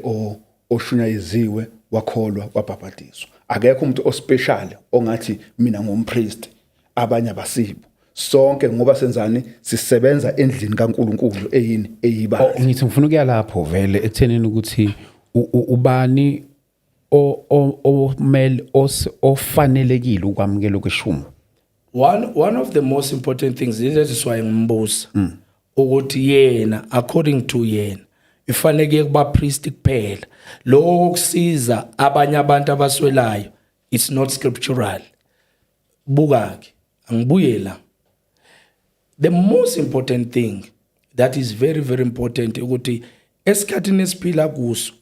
oshunyayiziwe wakholwa wabhabhadiswa akekho umuntu ospecial ongathi mina ngumpriest abanye abasibo sonke ngoba senzani sisebenza endlini kaNkuluNkulu eyini eyibala ngithi ngifuna ukuya lapho vele ethenini ukuthi ubani ofanelekile ukwamukela kweshumi one of the most important things is why ngimbuza ukuthi yena according to yena ifanele kuba priest kuphela lo kusiza abanye abantu abaswelayo it's not scriptural buka ke angibuye la the most important thing that is very very important ukuthi esikhathini esiphila kuso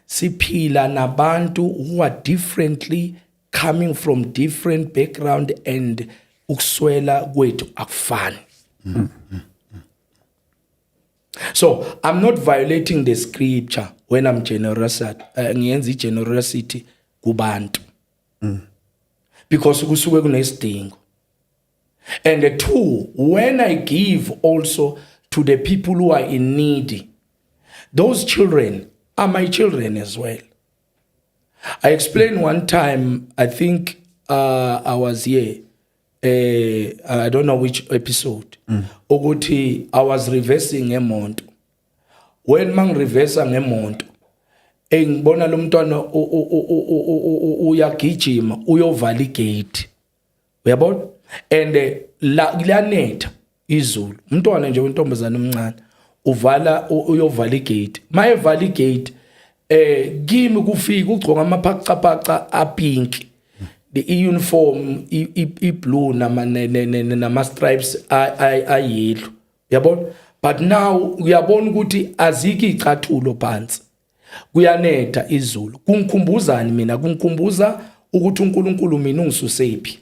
siphila nabantu who are differently coming from different background and ukuswela kwethu akufani so I'm not violating the scripture when I'm generous ngiyenza generosity kubantu because kusuke kunesidingo and two when I give also to the people who are in need those children are my children as well. I explained one time, I think I was here, I don't know which episode, ukuthi I was reversing emonto. When mang reversa ngemonto, ngibona lo mntwana uyagijima uyovala igate. Uyabona? And liyanetha izulu. Umntwana nje untombazana omncane uyovala igate mayevala igate kimi kufika ugcoka amaphaqaphaqa apink the uniform blue nama stripes ayellow yabona but now uyabona ukuthi aziki icathulo phansi kuyanetha izulu kungikhumbuzani mina kungikhumbuza ukuthi uNkulunkulu mina ungisusephi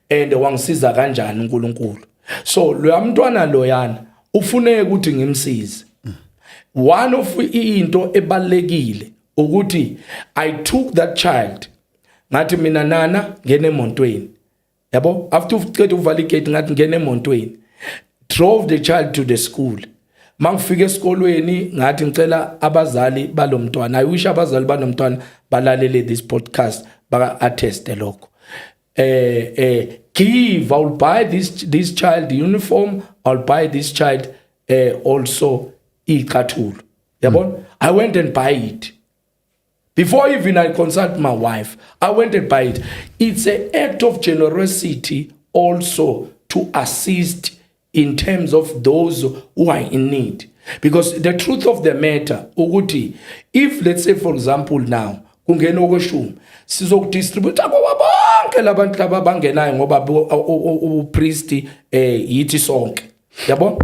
and wangisiza kanjani uNkulunkulu so lo mntwana loyana ufuneke ukuthi ngimsize one of into ebalekile ukuthi I took that child ngathi mina nana ngene emontweni yabo after uqeda uvalidate ngathi ngene emontweni drove the child to the school mangifika esikolweni ngathi ngicela abazali balomntwana I wish abazali banomntwana balalele this podcast baka attest lokho give I'll buy this child uniform I'll buy this child also icathulo yabona I went and buy it before even I consult my wife I went and buy it it's an act of generosity also to assist in terms of those who are in need because the truth of the matter ukuthi if let's say for example now kungena okweshumi sizokudistribute kwabonke labantu laba bangenayo ngoba upriest yithi sonke yabo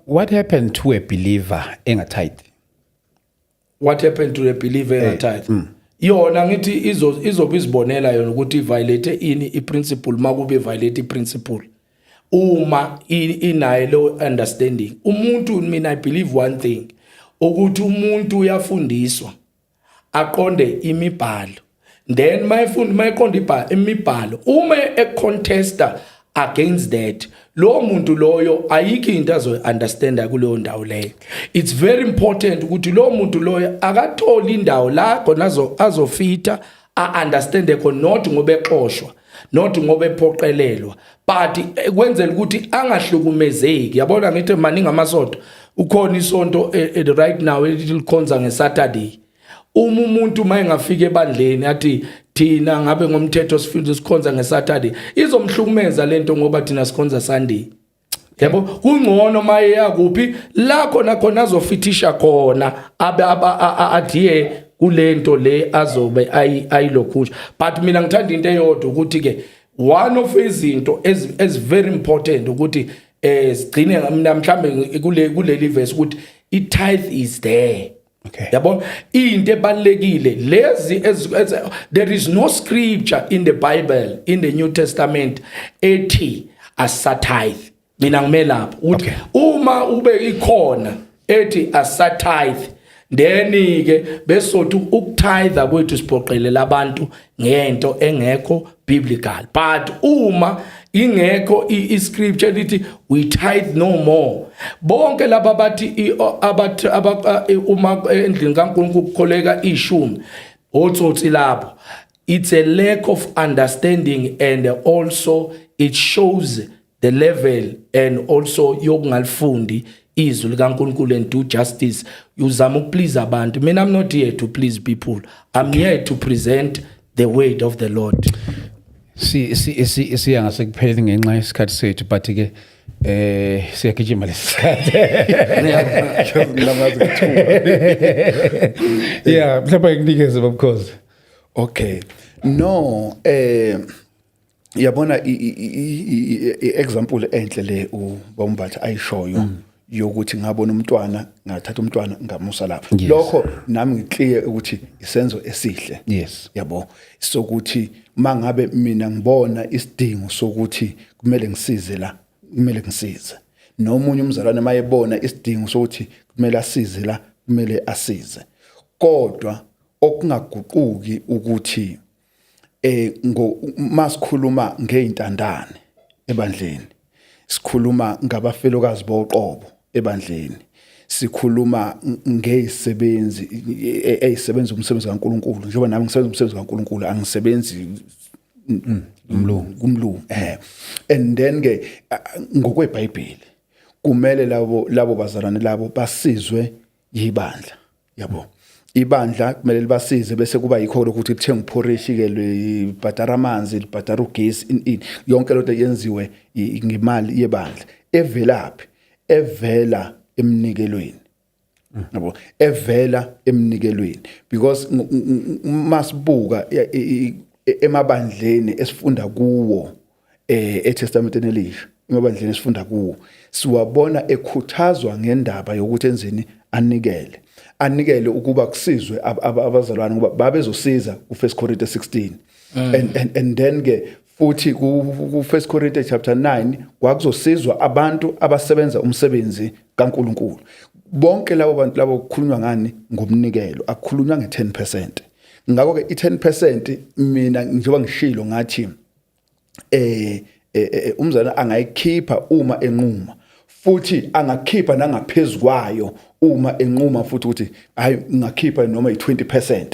what happened to a believer engatithe what happened to a believer engatithe yona ngithi izobizibonela yona ukuthi violate iprinciple makube violate iprinciple uma inayo lo understanding umuntu mina I believe one thing ukuthi umuntu uyafundiswa aqonde imibhalo then mayiqonda imibhalo uma econtesta against that lo muntu loyo ayikho into azo understanda kuleyo ndawo leyo it's very important ukuthi lo muntu loyo akatholi indawo la khona azofita understand khona not ngoba exoshwa not ngoba ephoqelelwa but kwenzela ukuthi angahlukumezeki yabona ngithi maningi amasonto ukhona isonto right now elikhonza ngeSaturday umuntu mayengafika ebandleni athi thina ngabe ngomthetho sifunda sikhonza ngeSaturday izomhlukumeza lento ngoba thina sikhonza Sunday yabo kungcono maye yakuphi la khona azofithisha khona adhiye kulento le azobe ayilokhusha but mina ngithanda into eyodwa ukuthi ke one of izinto is very important ukuthi sigcine mina mhlambe kuleli verse ukuthi i-tithe is there. Okay. Yabona into ebalekile lezi there is no scripture in the Bible in the New Testament ethi asatithe mina ngimelapha ukuthi uma ube ikhona ethi asatithe then ke besothi ukutitha kwethu siphoqelela abantu ngento engekho biblical but uma ingekho iscripture lithi we tithe no more bonke laba bathi uma endlini kaNkulunkulu ukukholeka ishumi otsotsi lapho it's a lack of understanding and also it shows the level and also yokungalifundi izwi likaNkulunkulu and do justice uzama ukuplease abantu mina I'm not here to please people I'm here to present the word of the Lord. Siya ngasekupheleni ngenxa yesikhathi sethu but ke siyagijima lesikhathi yeah mhlawumbe ngikunikeze babukhosi okay no yabona i-example enhle le ubombatha ayishoyo yokuthi ngabona umntwana ngathatha umntwana ngamusa lapha lokho nami ngiclear ukuthi isenzo esihle yes yabo sokuthi mangabe mina ngibona isidingo sokuthi kumele ngisize la kumele ngisize nomunye umzalwane mayebona isidingo sokuthi kumele asize la kumele asize kodwa okungaguquki ukuthi masikhuluma ngeintandane ebandleni sikhuluma ngabafelokazi boqobo ebandleni sikhuluma ngezisebenzi ezisebenza umsebenzi kaNkuluNkulu njengoba nami ngisebenza umsebenzi kaNkuluNkulu angisebenzi umlungu and then ke ngokweBhayibheli kumele labo bazalwane labo basizwe yibandla yabo ibandla kumele libasize bese kuba yikho ukuthi kuthenga uphorishi ke libhadara amanzi libhadara ugesi yonke lento yenziwe ngemali yebandla evela emnikelweni. Yabo, evela emnikelweni, because masibuka emabandleni esifunda kuwo eTestamenteni Elisha, emabandleni esifunda kuwo siwabona ekhuthazwa ngendaba yokuthi enzini anikele ukuba kusizwe abazalwane ukuba babezosiza ku 1 Corinthians 16 and then ke futhi ku 1 Corinthians chapter 9 kwakuzosizwa abantu abasebenza umsebenzi kaNkuluNkulu. Bonke labo bantu labo kukhulunywa ngani ngomnikelo, akukhulunywa nge10%. Ngakho ke i10% mina njengoba ngishilo ngathi umzana angayikhipha uma enquma, futhi angakhipha nangaphezulu kwayo uma enquma futhi ukuthi hayi ngakhipha noma i20%.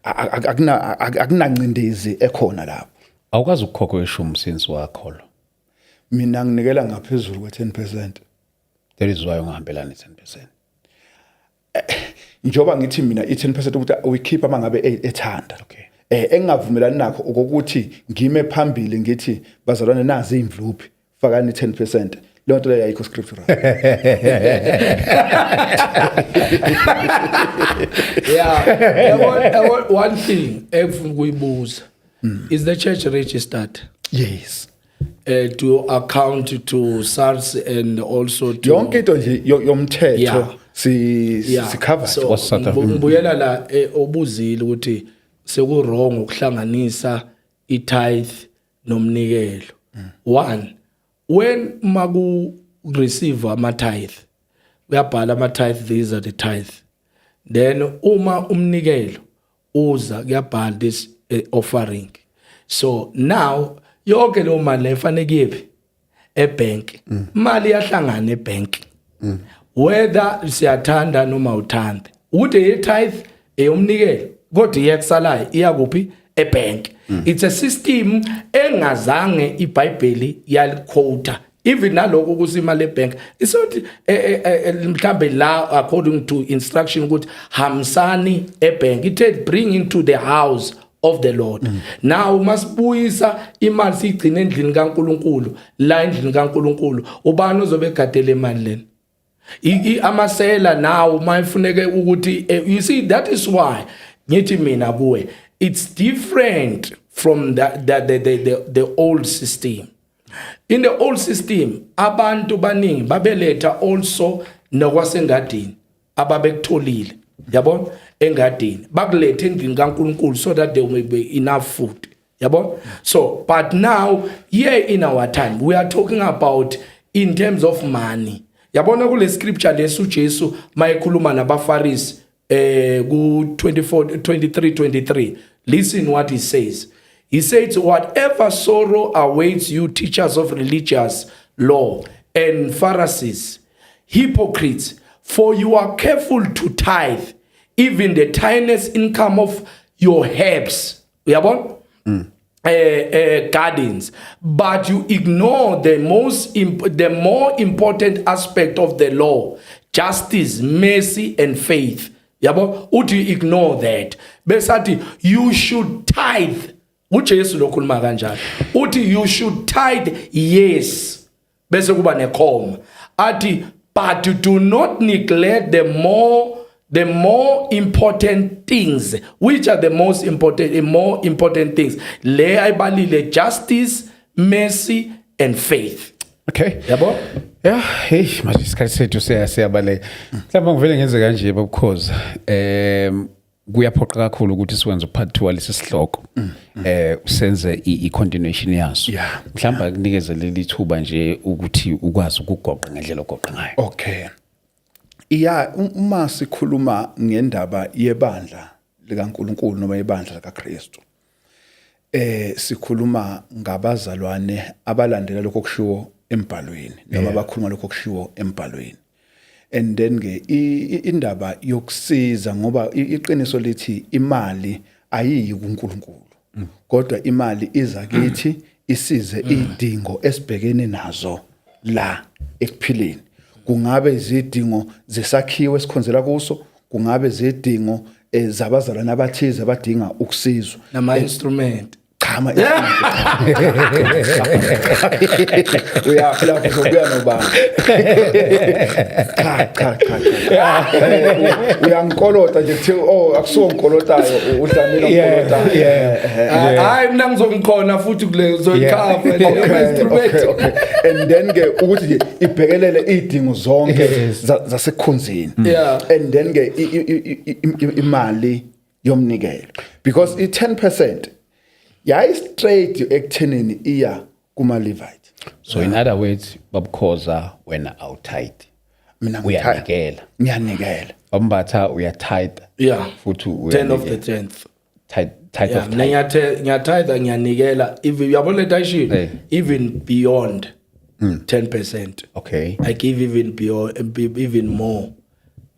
Akunancindezi ekhona lapho. Awukazi ukukhokha eshumsensi wakho lo. Mina nginikela ngaphezulu kwe10%. That is why ungahambelana ne10%. Njoba ngithi mina i10% ukuthi uyikhipha mangabe ethanda. Okay. Engavumelani nakho ukuthi ngime phambili ngithi bazalwane nazi imvluphi fakani 10%. Leyo nto leyo ayikho scriptural. Yeah. One thing efuna kuyibuza is the church registered? Yes. To account to SARS and also to Yonke into nje yomthetho covered. So ngibuyela la obuzile ukuthi seku wrong ukuhlanganisa i-tithe nomnikelo. One, when maku receive ama-tithe, uyabhala ama-tithe, these are the tithe. Then uma umnikelo uza kuyabhala this offering. So now yonke lo mali efanele kuyephi ebank, imali yahlangana ebank, whether siyathanda noma uthanda ukuthi i-tithe eyomnikelo kodwa iyakusalayo iyakuphi ebank. It's a system engazange iBhayibheli yaliquota, even naloko ukuthi imali ebank isothi mhlambe la according to instruction ukuthi hamsani ebank, it said bring into the house of the Lord. Now masibuyisa imali sigcina endlini kaNkuluNkulu, la endlini kaNkuluNkulu ubani ozobe egadele imali lena? Amasela now mayifuneke ukuthi you see, that is why ngithi mina kuwe it's different from the old system. In the old system abantu baningi babeletha also nokwasengadini ababekutholile, yabona, engadini bakulethe endlini kaNkuluNkulu so that there may be enough food, yabona. So but now here in our time we are talking about in terms of money. Yabona kule scripture lesu uJesu mayikhuluma nabaFarisi ku 23:23. Listen what he says. He says, whatever sorrow awaits you, teachers of religious law and Pharisees, hypocrites, for you are careful to tithe even the tiniest income of your herbs, gardens, but you ignore the more important aspect of the law, justice, mercy, and faith. Would you ignore that? Besati, you should tithe. uJesu lokhuluma kanjalo uthi you should tithe, yes, bese kuba nekhoma athi but do not neglect the more important things. Which are the more important things? Le ayibalile justice, mercy, and faith. Okay. Yabo? Yeah, hey, manje isikhathi sethu siyabale. Mhlawumbe ngivele ngenze kanje because kuyaphoqa kakhulu ukuthi siwenze part 2 lesi sihloko. Usenze i-continuation yaso. Mhlawumbe akunikeze leli thuba nje ukuthi ukwazi ukugoqa ngendlela ogoqa ngayo. Okay. Uma sikhuluma ngendaba yebandla likaNkuluNkulu noma ibandla likaKristu, sikhuluma ngabazalwane abalandela lokho kushiwo embhalweni noma bakhuluma lokho kushiwo embhalweni. And then ke indaba yokusiza, ngoba iqiniso lithi imali ayiyi kuNkulunkulu, kodwa imali iza kithi isize idingo esibhekene nazo la ekuphileni. Kungabe izidingo zesakhiwo esikhonzela kuso, kungabe izidingo zabazalwane abathize abadinga ukusizwa nama instrument. chama uyafla kuzobuya noba cha uyankolota nje kuthi akusongikolotayo udlamini onkolotayo hayi mina ngizongikhona futhi kule zoyikhava okay and then ke ukuthi nje ibhekelele idingo zonke zasekukhonzini and then ke imali yomnikelo because i10% yayi straight ekuthenini iya kuma Levite. So in other words, babukhoza wena awutithe. Mina ngiyanikela. Bambatha uyatithe. Yeah. Futhi 10 of the 10th. Tithe of mina ngiyatithe ngiyanikela even uyabona letashini even beyond 10%. Okay. I give even more.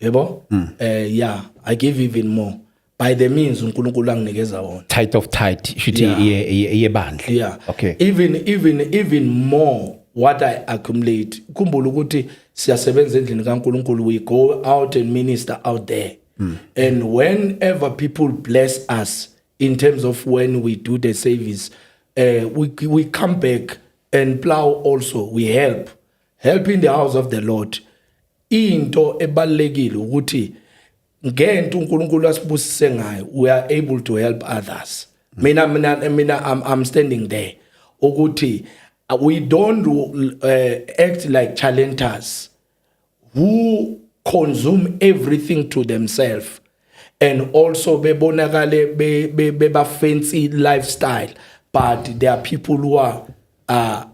Yebo? Yeah, I give even more. By the means uNkulunkulu anginikeza wona. Tithe of tithe should yebandla. Yeah. Okay. Even more what I accumulate. Khumbula ukuthi siyasebenza endlini kaNkulunkulu, we go out and minister out there. And whenever people bless us in terms of when we do the service, we come back and plow also, we help in the house of the Lord. Into ebalekile ukuthi ngento uNkulunkulu asibusise ngayo, we are able to help others. Mina I'm standing there ukuthi we don't act like challengers who consume everything to themselves and also bebonakale beba fancy lifestyle, but there are people who are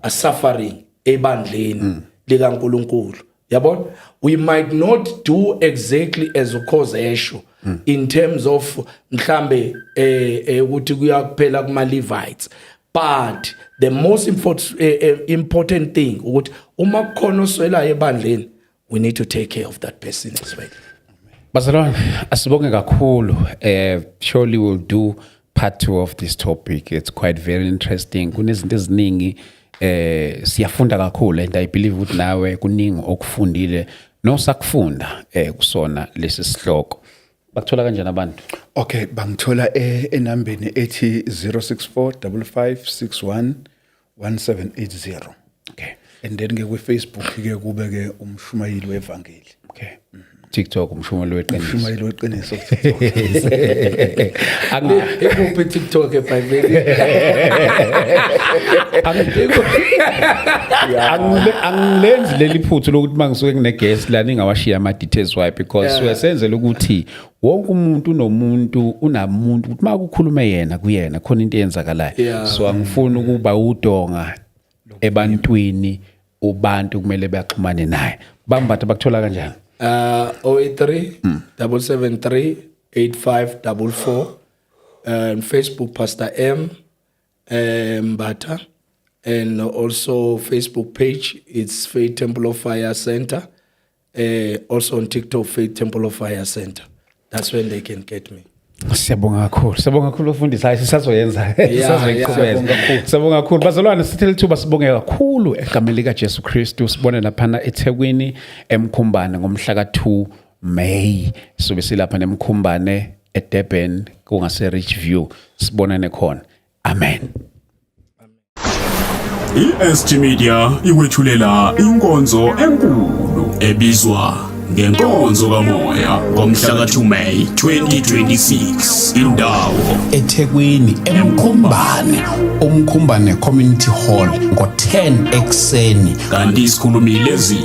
suffering ebandleni likaNkulunkulu. Yabona, we might not do exactly as ukhozesho in terms of mhlambe ukuthi kuyaphela kuma Levites, but the most important thing ukuthi uma kukhona oswela ebandleni, we need to take care of that person as well. Bazalwane, asibonge kakhulu. Surely we'll do part 2 of this topic. It's quite very interesting. Kunezinto eziningi siyafunda kakhulu, and I believe ukuthi nawe kuningi okufundile nosakufunda kusona lesi sihloko. Bakuthola kanjani abantu? Okay, bangithola enambeni ethi 06455611780. Okay. And then ke Facebook ke kube ke umshumayeli wevangeli. Okay. TikTok umshumayeli weqiniso. Umshumayeli weqiniso. Ekuphi TikTok eBhayibheli? Angilenzi leli phuthu lokuthi mangisuke ngine guest la ningawashiya ama details wayo, because siyasenzela ukuthi wonke umuntu unomuntu unamuntu ukuthi makukhulume yena kuyena khona into eyenzakalayo. So angifuni ukuba udonga ebantwini, ubantu kumele baxhumane naye. Bambatha bakuthola kanjani? 083 773 8544 and Facebook Pastor M Mbata, and also Facebook page it's Faith Temple of Fire Center, also on TikTok Faith Temple of Fire Center. That's when they can get me. Siyabonga kakhulu bafundisi, hayi sisazoyenza siyabonga kakhulu bazalwane. Sithele ithuba sibonge kakhulu egameni lika Jesu Kristu. Sibone lapha eThekwini eMkhumbane ngomhla ka2 May, sobe silapha neMkhumbane eDurban kungase Richview. Sibonane khona. Amen. iSG Media ikwethulela inkonzo enkulu ebizwa ngenkonzo kamoya ngomhla ka2 May 2026 indawo eThekwini eMkhumbane, uMkhumbane Community Hall ngo10 ekseni. kanti isikhulumi lezi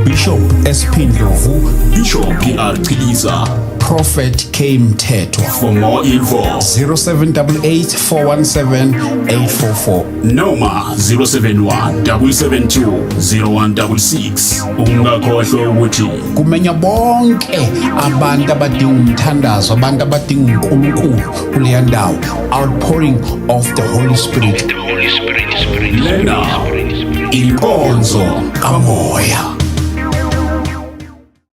Bishop SP Ndlovu, Bishop PR Chiliza, Prophet K Mthetho. for more info 0788417844 noma 071-772-0166. Ungakhohlwa ukuthi kumenya bonke abantu abadinga umthandazo, abantu abadinga uNkulunkulu kuleya ndawo. Outpouring of the Holy Spirit. lena inkonzo kamoya.